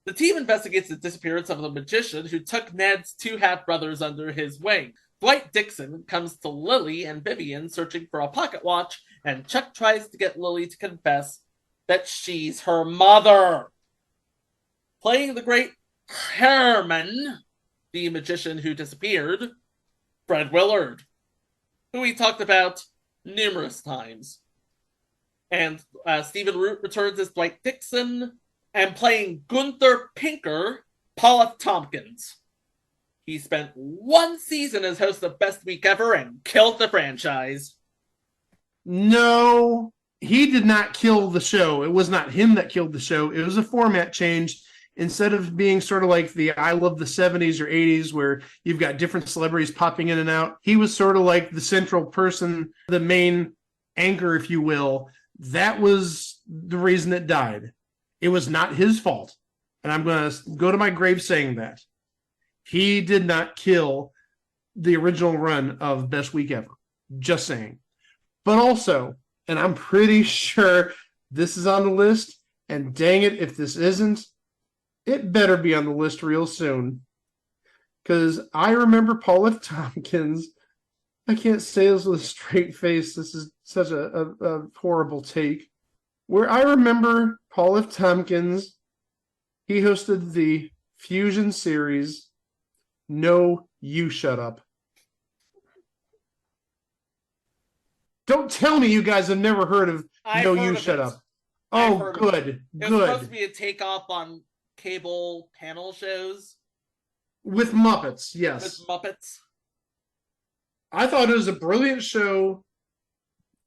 The team investigates the disappearance of the magician who took Ned's 2 half-brothers under his wing. Dwight Dixon comes to Lily and Vivian searching for a pocket watch, and Chuck tries to get Lily to confess that she's her mother. Playing the great Herman, the magician who disappeared, Fred Willard, who we talked about numerous times. And Stephen Root returns as Dwight Dixon, and playing Gunther Pinker, Paul F. Tompkins. He spent 1 season as host of Best Week Ever and killed the franchise. No, he did not kill the show. It was not him that killed the show. It was a format change. Instead of being sort of like the I Love the 70s or 80s where you've got different celebrities popping in and out, he was sort of like the central person, the main anchor, if you will. That was the reason it died. It was not his fault. And I'm going to go to my grave saying that. He did not kill the original run of Best Week Ever. Just saying. But also, and I'm pretty sure this is on the list, and dang it, if this isn't, it better be on the list real soon. Because I remember Paul F. Tompkins. I can't say this with a straight face. This is such a horrible take. Where I remember Paul F. Tompkins, he hosted the Fusion series, No, You Shut Up. Don't tell me you guys have never heard of No, You Shut Up. Oh, good, It was supposed to be a takeoff on cable panel shows. With Muppets, yes. With Muppets. I thought it was a brilliant show.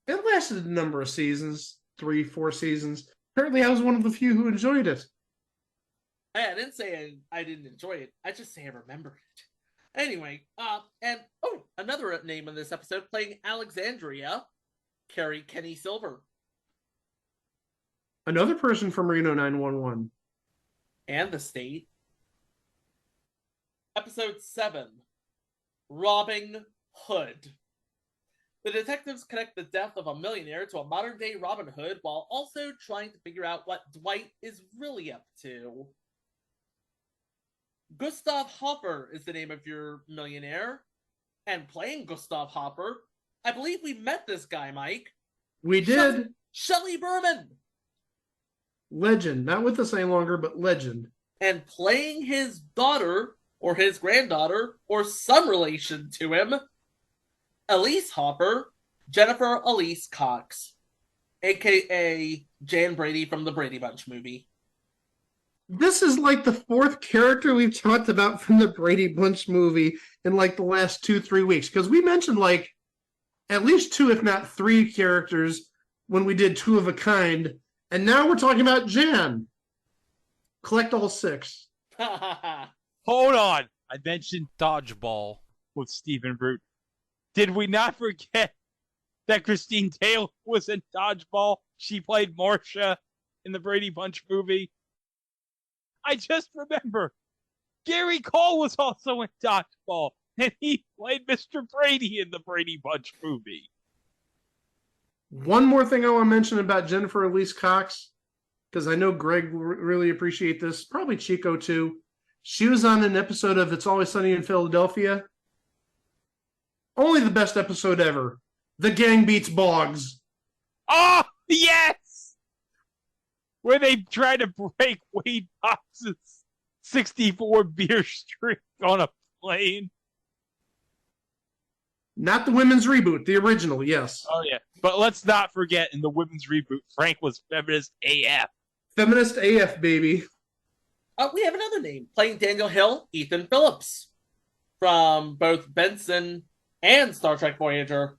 It lasted a number of seasons. 3-4 seasons. Apparently, I was one of the few who enjoyed it. Hey, I didn't say I didn't enjoy it. I just say I remembered it. Anyway, and another name in this episode playing Alexandria, Carrie Kenny Silver. Another person from Reno 911. And the state. Episode 7, Robbing Hood. The detectives connect the death of a millionaire to a modern-day Robin Hood while also trying to figure out what Dwight is really up to. Gustav Hopper is the name of your millionaire. And playing Gustav Hopper, I believe we met this guy, Mike. We did. Shelley Berman. Legend. Not with us any longer, but legend. And playing his daughter, or his granddaughter, or some relation to him, Elise Hopper, Jennifer Elise Cox, aka Jan Brady from the Brady Bunch movie. This is like the fourth character we've talked about from the Brady Bunch movie in like the last 2-3 weeks. Because we mentioned like at least 2, if not 3 characters when we did Two of a Kind. And now we're talking about Jan. Collect all 6. Hold on. I mentioned Dodgeball with Stephen Root. Did we not forget that Christine Taylor was in Dodgeball? She played Marcia in the Brady Bunch movie. I just remember Gary Cole was also in Dodgeball, and he played Mr. Brady in the Brady Bunch movie. One more thing I want to mention about Jennifer Elise Cox, because I know Greg will really appreciate this, probably Chico too. She was on an episode of It's Always Sunny in Philadelphia. Only the best episode ever. The Gang Beats Boggs. Oh, yes! Where they try to break Wade Boggs' 64 beer streak on a plane. Not the women's reboot, the original, yes. Oh, yeah. But let's not forget, in the women's reboot, Frank was feminist AF. Feminist AF, baby. We have another name. Playing Daniel Hill, Ethan Phillips. From both Benson and Star Trek Voyager.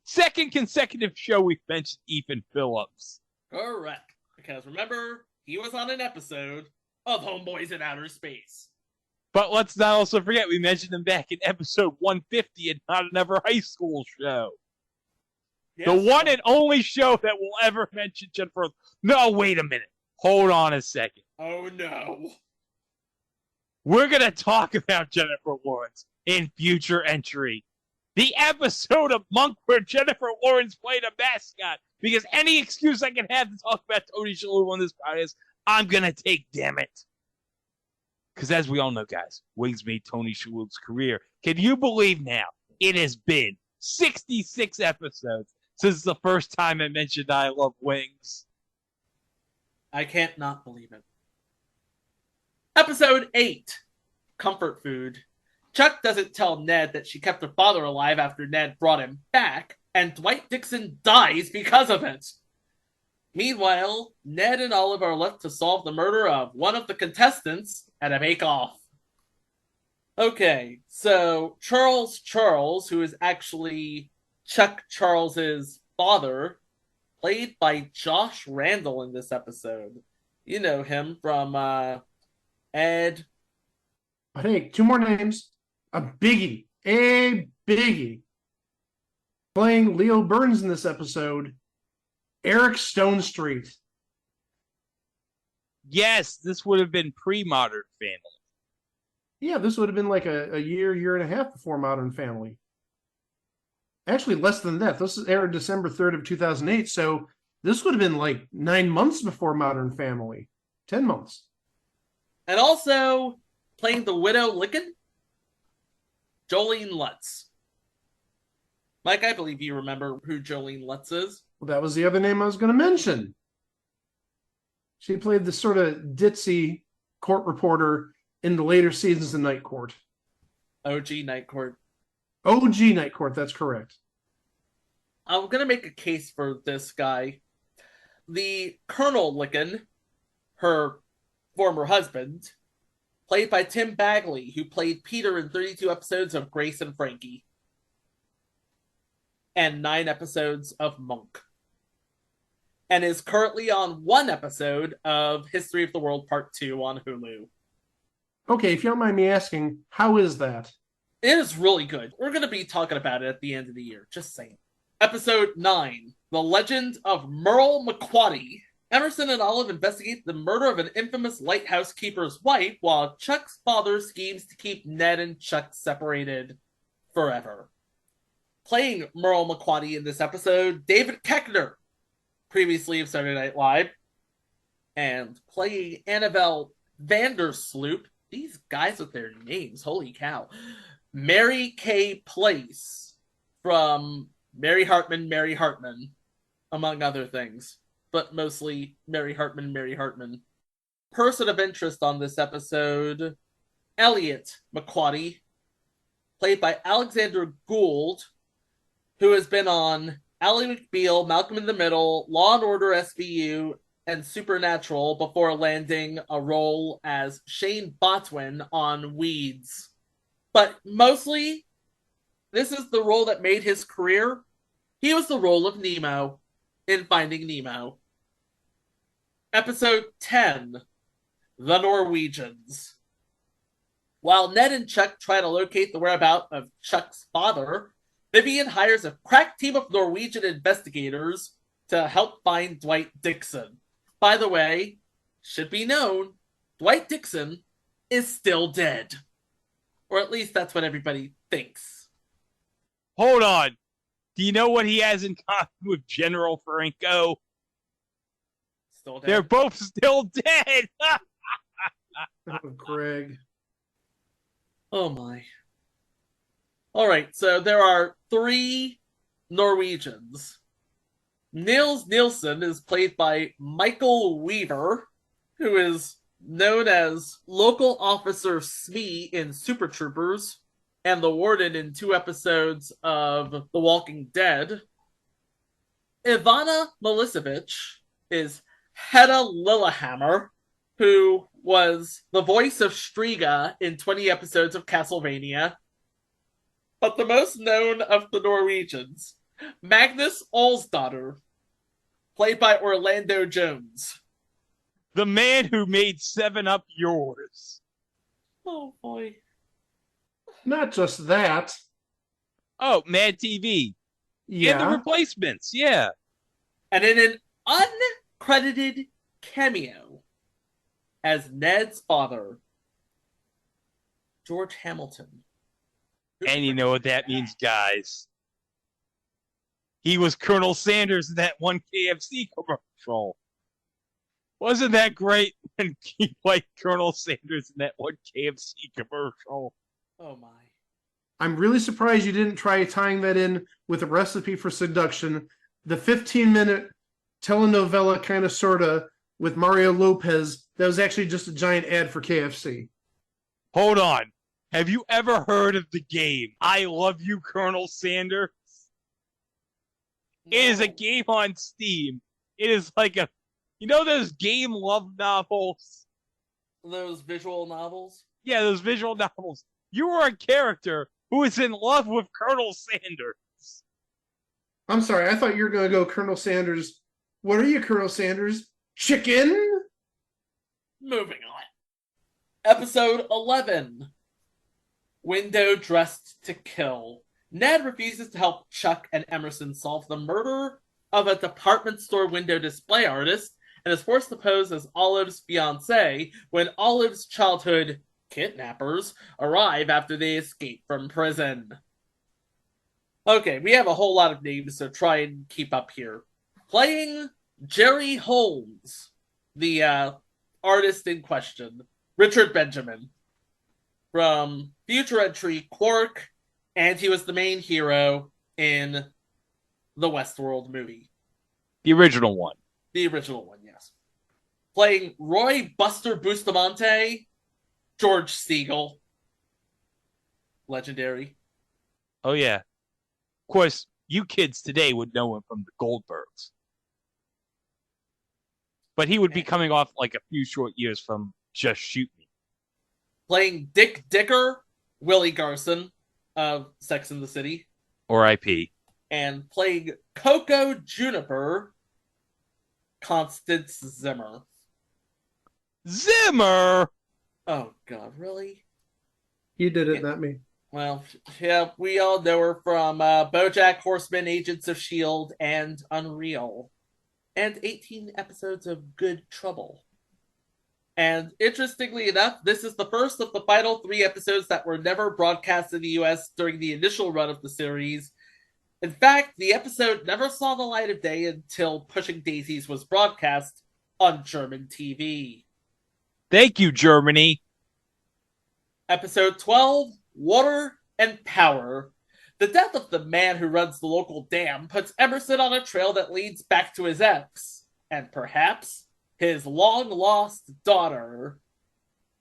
Second consecutive show we've mentioned Ethan Phillips. Correct. Because remember, he was on an episode of Homeboys in Outer Space. But let's not also forget, we mentioned him back in episode 150 and Not Another High School Show. Yes. The one and only show that will ever mention Jennifer. No, wait a minute. Hold on a second. Oh, no. We're going to talk about Jennifer Lawrence in future entry. The episode of Monk where Jennifer Lawrence played a mascot. Because any excuse I can have to talk about Tony Shalhoub on this podcast, I'm going to take, damn it. Because as we all know, guys, Wings made Tony Shalhoub's career. Can you believe now it has been 66 episodes since the first time I mentioned I Love Wings? I can't not believe it. Episode 8, Comfort Food. Chuck doesn't tell Ned that she kept her father alive after Ned brought him back, and Dwight Dixon dies because of it. Meanwhile, Ned and Olive are left to solve the murder of one of the contestants at a bake-off. Okay, so Charles, who is actually Chuck Charles's father, played by Josh Randall in this episode. You know him from Ed. But hey, 2 more names. A biggie. Playing Leo Burns in this episode, Eric Stonestreet. Yes, this would have been pre-Modern Family. Yeah, this would have been like a year and a half before Modern Family. Actually, less than that. This aired December 3rd of 2008, so this would have been like 9 months before Modern Family. 10 months. And also, playing the Widow Licken, Jolene Lutz. Mike, I believe you remember who Jolene Lutz is. Well, that was the other name I was going to mention. She played the sort of ditzy court reporter in the later seasons of Night Court. OG Night Court. OG Night Court, that's correct. I'm going to make a case for this guy. The Colonel Licken, her former husband, played by Tim Bagley, who played Peter in 32 episodes of Grace and Frankie. And 9 episodes of Monk. And is currently on 1 episode of History of the World Part 2 on Hulu. Okay, if you don't mind me asking, how is that? It is really good. We're going to be talking about it at the end of the year. Just saying. Episode 9. The Legend of Merle McQuatty. Emerson and Olive investigate the murder of an infamous lighthouse keeper's wife while Chuck's father schemes to keep Ned and Chuck separated forever. Playing Merle McQuatty in this episode, David Koechner, previously of Saturday Night Live, and playing Annabelle Vandersloot. These guys with their names, holy cow. Mary Kay Place from Mary Hartman, among other things. but mostly Mary Hartman. Person of interest on this episode, Elliot McQuatty, played by Alexander Gould, who has been on Ally McBeal, Malcolm in the Middle, Law & Order SVU, and Supernatural before landing a role as Shane Botwin on Weeds. But mostly, this is the role that made his career. He was the role of Nemo in Finding Nemo. Episode 10, The Norwegians. While Ned and Chuck try to locate the whereabouts of Chuck's father, Vivian hires a crack team of Norwegian investigators to help find Dwight Dixon. By the way, should be known, Dwight Dixon is still dead. Or at least that's what everybody thinks. Hold on. Do you know what he has in common with General Franco? Still dead. They're both still dead. Oh, Greg. Oh my. Alright, so there are 3 Norwegians. Nils Nielsen is played by Michael Weaver, who is known as Local Officer Smee in Super Troopers, and the Warden in 2 episodes of The Walking Dead. Ivana Milicevic is Hedda Lillehammer, who was the voice of Striga in 20 episodes of Castlevania. But the most known of the Norwegians, Magnus Olsdatter, played by Orlando Jones. The man who made 7-Up yours. Oh boy. Not just that. Oh, Mad TV. Yeah. And the replacements, yeah. And in an uncredited cameo as Ned's father, George Hamilton. And you know what that means, guys. He was Colonel Sanders in that one KFC commercial. Wasn't that great when he played Colonel Sanders in that one KFC commercial? Oh my. I'm really surprised you didn't try tying that in with a recipe for seduction. The 15-minute telenovela kind of sorta with Mario Lopez that was actually just a giant ad for KFC. Hold on. Have you ever heard of the game I Love You, Colonel Sanders? No. It is a game on Steam. It is like a... You know those game love novels? Those visual novels? Yeah, those visual novels. You were a character who is in love with Colonel Sanders. I'm sorry, I thought you were going to go Colonel Sanders. What are you, Colonel Sanders? Chicken? Moving on. Episode 11. Window Dressed to Kill. Ned refuses to help Chuck and Emerson solve the murder of a department store window display artist and is forced to pose as Olive's fiancé when Olive's childhood kidnappers arrive after they escape from prison. Okay, we have a whole lot of names, so try and keep up here. Playing Jerry Holmes, the artist in question, Richard Benjamin, from future entry Quark, and he was the main hero in the Westworld movie. The original one. The original one, yes. Playing Roy Buster Bustamante, George Siegel. Legendary. Oh, yeah. Of course, you kids today would know him from the Goldbergs. But he would be coming off like a few short years from Just Shoot Me. Playing Dick Dicker, Willie Garson of Sex and the City. Or IP. And playing Coco Juniper, Constance Zimmer. Zimmer? Oh, God, really? You did it, not me. Well, yeah, we all know her from BoJack Horseman, Agents of S.H.I.E.L.D., and Unreal. And 18 episodes of Good Trouble. And interestingly enough, this is the first of the final 3 episodes that were never broadcast in the US during the initial run of the series. In fact, the episode never saw the light of day until Pushing Daisies was broadcast on German TV. Thank you, Germany. Episode 12, Water and Power. The death of the man who runs the local dam puts Emerson on a trail that leads back to his ex, and perhaps his long-lost daughter,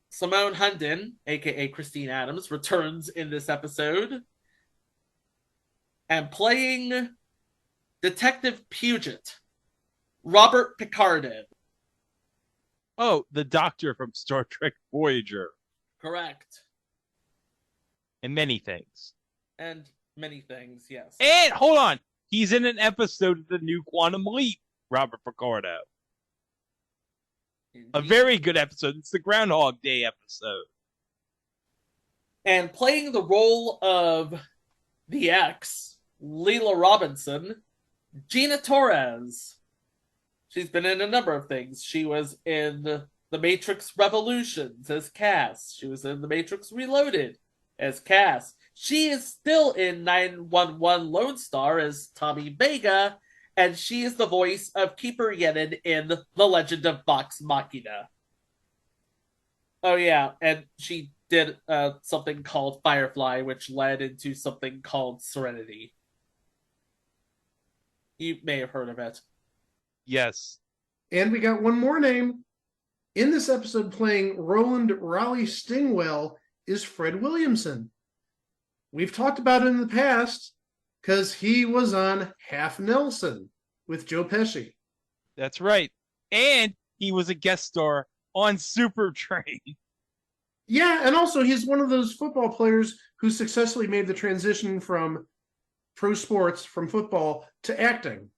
Simone Hunden, aka Christine Adams, returns in this episode. And playing Detective Puget, Robert Picardo. Oh, the Doctor from Star Trek Voyager. Correct. And many things. And many things, yes. And, hold on, he's in an episode of the new Quantum Leap, Robert Picardo. Indeed. A very good episode. It's the Groundhog Day episode. And playing the role of the ex, Leela Robinson, Gina Torres. She's been in a number of things. She was in The Matrix Revolutions as Cass. She was in The Matrix Reloaded as Cass. She is still in 911 Lone Star as Tommy Vega, and she is the voice of Keeper Yenin in The Legend of Vox Machina. Oh yeah, and she did something called Firefly, which led into something called Serenity. You may have heard of it. Yes. And we got one more name. In this episode, playing Roland Raleigh Stingwell is Fred Williamson. We've talked about it in the past because he was on Half Nelson with Joe Pesci. That's right. And he was a guest star on Super Train. Yeah, and also he's one of those football players who successfully made the transition from pro sports, from football, to acting.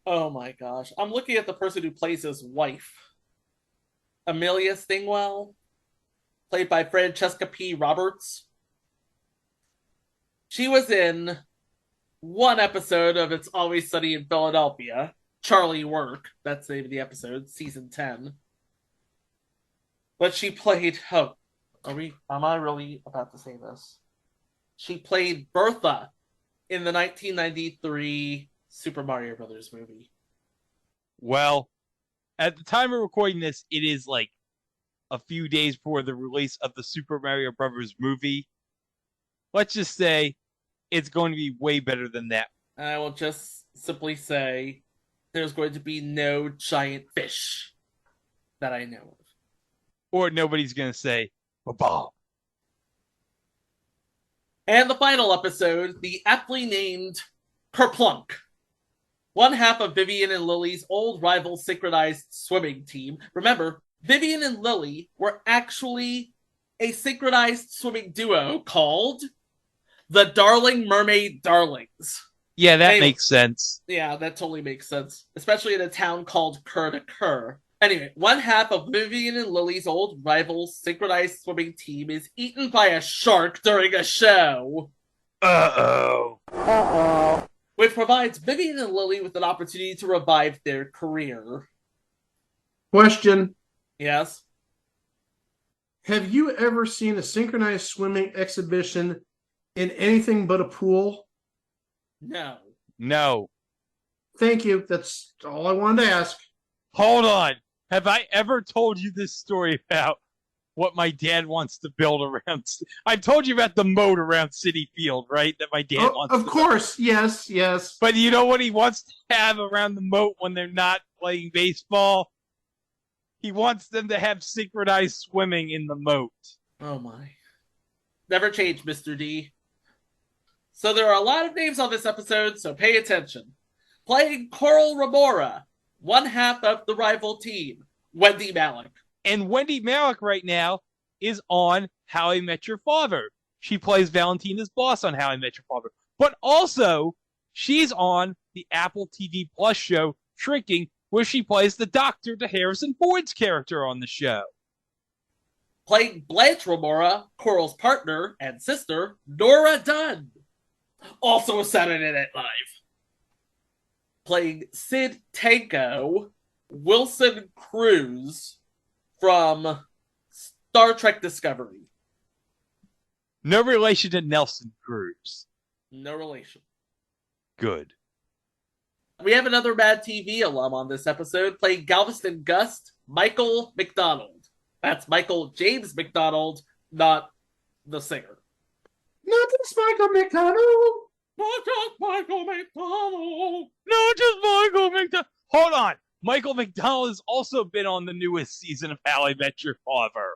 Oh my gosh. I'm looking at the person who plays his wife. Amelia Stingwell, played by Francesca P. Roberts. She was in one episode of It's Always Sunny in Philadelphia. Charlie Work, that's the name of the episode, season 10. But she played, am I really about to say this? She played Bertha in the 1993 Super Mario Brothers movie. Well, at the time of recording this, it is like a few days before the release of the Super Mario Brothers movie. Let's just say it's going to be way better than that. I will just simply say there's going to be no giant fish that I know of. Or nobody's going to say, "Ba-ba." And the final episode, the aptly named Kerplunk. One half of Vivian and Lily's old rival synchronized swimming team. Remember, Vivian and Lily were actually a synchronized swimming duo called the Darling Mermaid Darlings. Yeah, that makes sense. Yeah, that totally makes sense. Especially in a town called Cur to Cur. Anyway, one half of Vivian and Lily's old rival synchronized swimming team is eaten by a shark during a show. Uh-oh. Which provides Vivian and Lily with an opportunity to revive their career. Question. Yes? Have you ever seen a synchronized swimming exhibition in anything but a pool? No. No. Thank you. That's all I wanted to ask. Hold on. Have I ever told you this story about what my dad wants to build around? I told you about the moat around Citi Field, right? That my dad wants to. Of course. Yes, yes. But you know what he wants to have around the moat when they're not playing baseball? He wants them to have synchronized swimming in the moat. Oh my. Never change, Mr. D. So there are a lot of names on this episode, so pay attention. Playing Coral Remora, one half of the rival team, Wendy Malick. And Wendy Malick right now is on How I Met Your Father. She plays Valentina's boss on How I Met Your Father. But also, she's on the Apple TV Plus show, Shrinking, where she plays the doctor to Harrison Ford's character on the show. Playing Blanche Remora, Coral's partner and sister, Nora Dunn. Also a Saturday Night Live. Playing Sid Tanko, Wilson Cruz from Star Trek Discovery. No relation to Nelson Cruz. No relation. Good. We have another Mad TV alum on this episode, playing Galveston Gust, Michael McDonald. That's Michael James McDonald, not the singer. Not just Michael McDonald. Not just Michael McDonald. Not just Michael McDonald. Hold on. Michael McDonald has also been on the newest season of How I Met Your Father.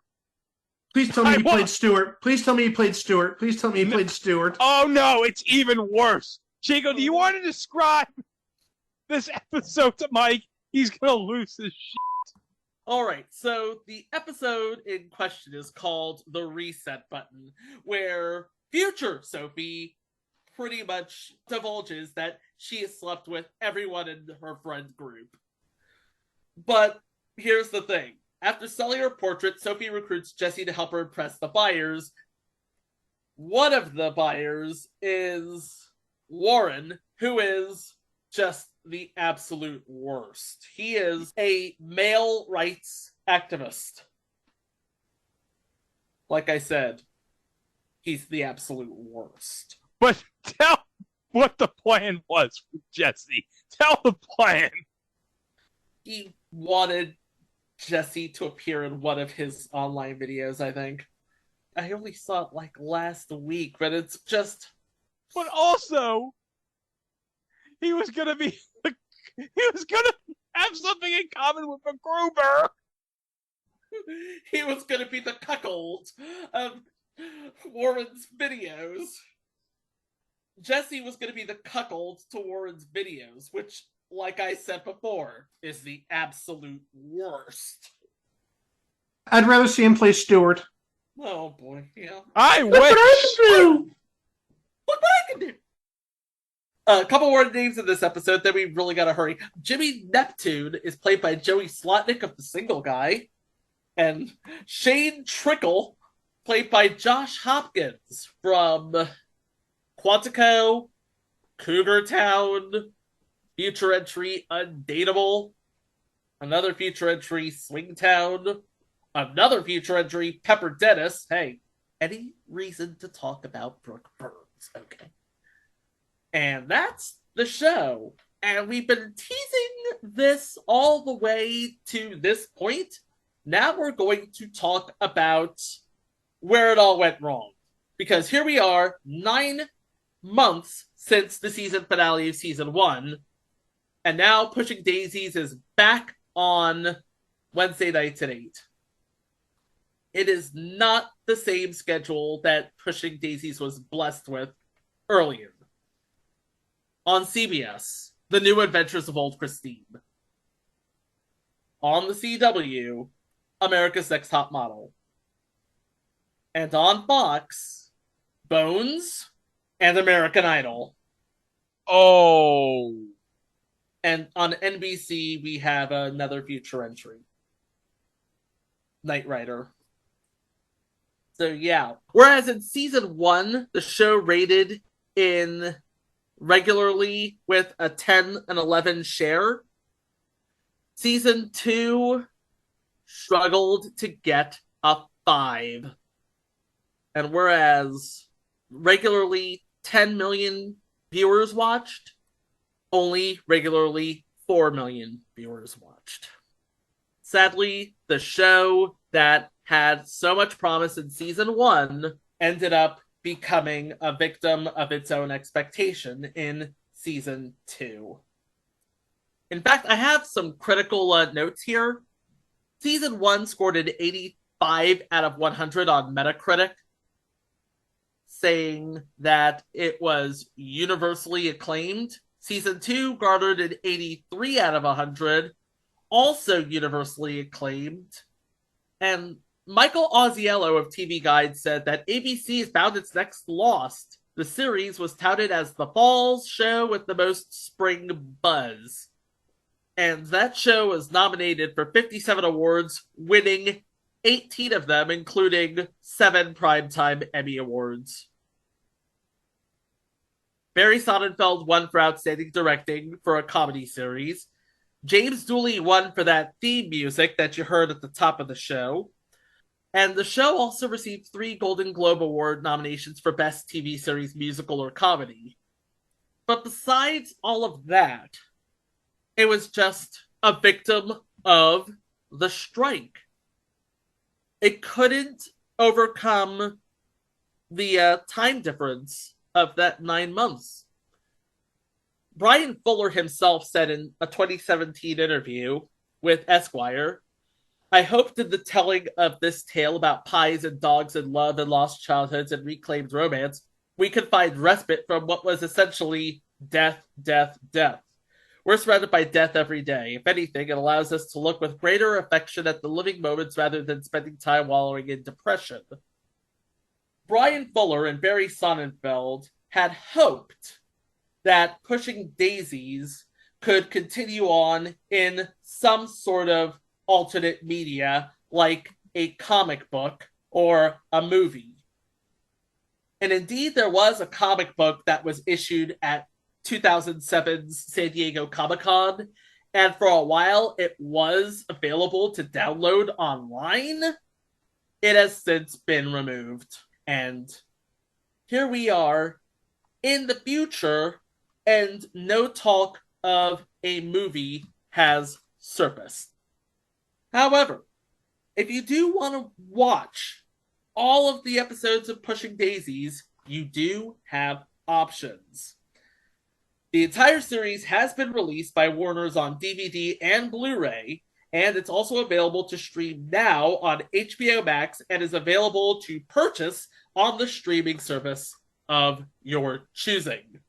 Please tell me he played Stuart. Please tell me he played Stuart. Please tell me he played Stuart. Oh, no, it's even worse. Jacob, do you want to describe this episode to Mike? He's going to lose his shit. All right, so the episode in question is called The Reset Button, where future Sophie pretty much divulges that she has slept with everyone in her friend group. But here's the thing. After selling her portrait, Sophie recruits Jesse to help her impress the buyers. One of the buyers is Warren, who is just the absolute worst. He is a male rights activist. Like I said, he's the absolute worst. But tell what the plan was for Jesse. Tell the plan. He wanted Jesse to appear in one of his online videos, I think. I only saw it like last week, but it's just... But also, he was gonna have something in common with MacGruber. He was gonna be the cuckold of Warren's videos. Jesse was gonna be the cuckold to Warren's videos, which, like I said before, is the absolute worst. I'd rather see him play Stuart. Oh boy, yeah. I Look what I can do! Look what I can do! A couple more names in this episode, then we really gotta hurry. Jimmy Neptune is played by Joey Slotnick of The Single Guy. And Shane Trickle, played by Josh Hopkins from Quantico, Cougar Town, feature entry Undateable, another feature entry Swingtown, another feature entry Pepper Dennis. Hey, any reason to talk about Brooke Burns, okay? And that's the show. And we've been teasing this all the way to this point. Now we're going to talk about where it all went wrong. Because here we are, 9 months since the season finale of season 1. And now Pushing Daisies is back on Wednesday nights at 8. It is not the same schedule that Pushing Daisies was blessed with earlier. On CBS, The New Adventures of Old Christine. On the CW, America's Next Top Model. And on Fox, Bones and American Idol. Oh. And on NBC, we have another feature entry. Knight Rider. So yeah. Whereas in season 1, the show rated in regularly with a 10 and 11 share. Season 2 struggled to get a 5. And whereas regularly 10 million viewers watched, only regularly 4 million viewers watched. Sadly, the show that had so much promise in season 1 ended up becoming a victim of its own expectation in season 2. In fact, I have some critical notes here. Season 1 scored an 85 out of 100 on Metacritic, saying that it was universally acclaimed. Season 2 garnered an 83 out of 100, also universally acclaimed. And Michael Ausiello of TV Guide said that ABC has found its next Lost. The series was touted as the fall's show with the most spring buzz. And that show was nominated for 57 awards, winning 18 of them, including 7 Primetime Emmy Awards. Barry Sonnenfeld won for Outstanding Directing for a comedy series. James Dooley won for that theme music that you heard at the top of the show. And the show also received 3 Golden Globe Award nominations for Best TV Series Musical or Comedy. But besides all of that, it was just a victim of the strike. It couldn't overcome the time difference of that 9 months. Brian Fuller himself said in a 2017 interview with Esquire, "I hoped in the telling of this tale about pies and dogs and love and lost childhoods and reclaimed romance, we could find respite from what was essentially death, death, death. We're surrounded by death every day. If anything, it allows us to look with greater affection at the living moments rather than spending time wallowing in depression." Brian Fuller and Barry Sonnenfeld had hoped that Pushing Daisies could continue on in some sort of alternate media, like a comic book or a movie. And indeed, there was a comic book that was issued at 2007's San Diego Comic-Con, and for a while it was available to download online. It has since been removed. And here we are in the future, and no talk of a movie has surfaced. However, if you do want to watch all of the episodes of Pushing Daisies, you do have options. The entire series has been released by Warner's on DVD and Blu-ray, and it's also available to stream now on HBO Max and is available to purchase on the streaming service of your choosing.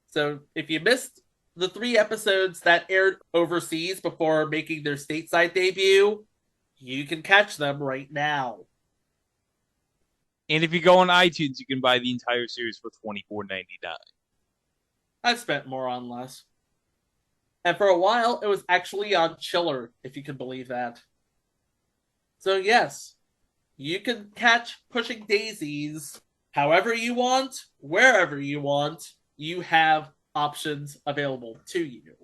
So if you missed the 3 episodes that aired overseas before making their stateside debut, you can catch them right now. And if you go on iTunes, you can buy the entire series for $24.99. I've spent more on less. And for a while, it was actually on Chiller, if you can believe that. So yes, you can catch Pushing Daisies however you want, wherever you want. You have options available to you.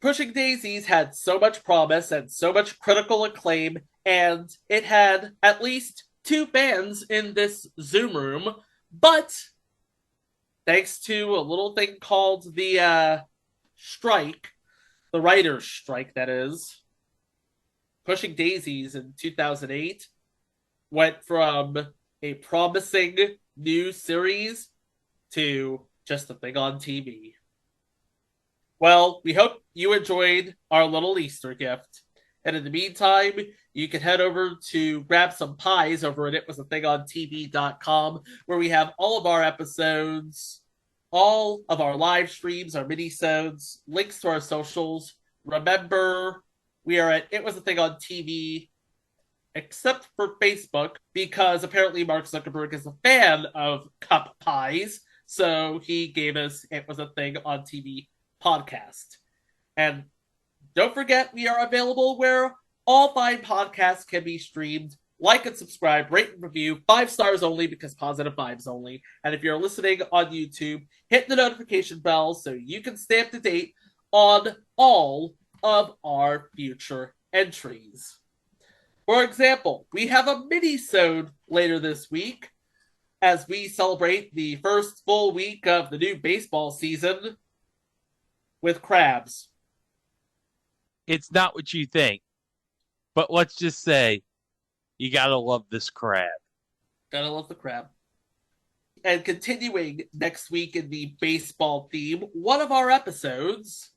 Pushing Daisies had so much promise and so much critical acclaim, and it had at least 2 fans in this Zoom room, but thanks to a little thing called the strike, the writer's strike, that is, Pushing Daisies in 2008 went from a promising new series to just a thing on TV. Well, we hope you enjoyed our little Easter gift. And in the meantime, you can head over to grab some pies over at itwasathingontv.com, where we have all of our episodes, all of our live streams, our minisodes, links to our socials. Remember, we are at It Was a Thing on TV, except for Facebook, because apparently Mark Zuckerberg is a fan of cup pies, so he gave us It Was a Thing on TV podcast. And don't forget, we are available where all fine podcasts can be streamed. Like and subscribe, rate and review, 5 stars only because positive vibes only. And if you're listening on YouTube, hit the notification bell so you can stay up to date on all of our future entries. For example, we have a mini-sode later this week as we celebrate the first full week of the new baseball season with crabs. It's not what you think, but let's just say you gotta love this crab. Gotta love the crab. And continuing next week in the baseball theme, one of our episodes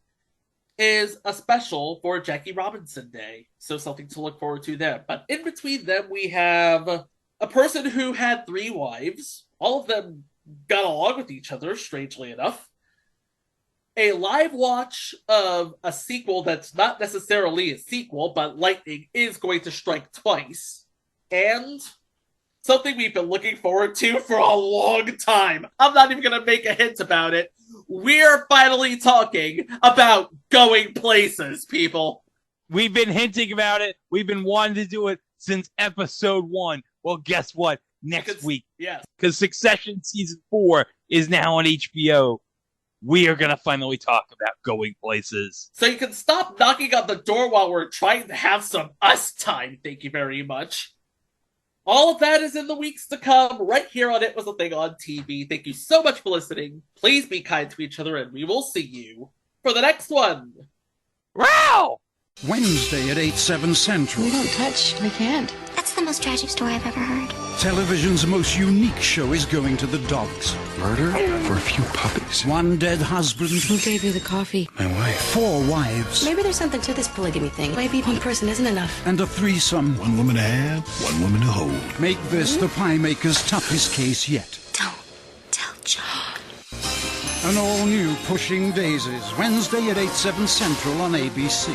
is a special for Jackie Robinson Day, so something to look forward to there. But in between them, we have a person who had 3 wives. All of them got along with each other, strangely enough. A live watch of a sequel that's not necessarily a sequel, but lightning is going to strike twice. And something we've been looking forward to for a long time. I'm not even going to make a hint about it. We're finally talking about going places, people. We've been hinting about it. We've been wanting to do it since episode 1. Well, guess what? Next week. Yes. Because Succession Season 4 is now on HBO. We are going to finally talk about going places. So you can stop knocking on the door while we're trying to have some us time. Thank you very much. All of that is in the weeks to come, right here on It Was a Thing on TV. Thank you so much for listening. Please be kind to each other, and we will see you for the next one. Wow! Wednesday at 8, 7 Central. We don't touch. We can't. That's the most tragic story I've ever heard? Television's most unique show is going to the dogs. Murder for a few puppies. One dead husband. Who gave you the coffee? My wife. 4 wives. Maybe there's something to this polygamy thing. Maybe one person isn't enough. And a threesome. One woman to have, one woman to hold. Make this the pie maker's toughest case yet. Don't tell Joe. An all-new Pushing Daisies, Wednesday at 8/7 Central on ABC.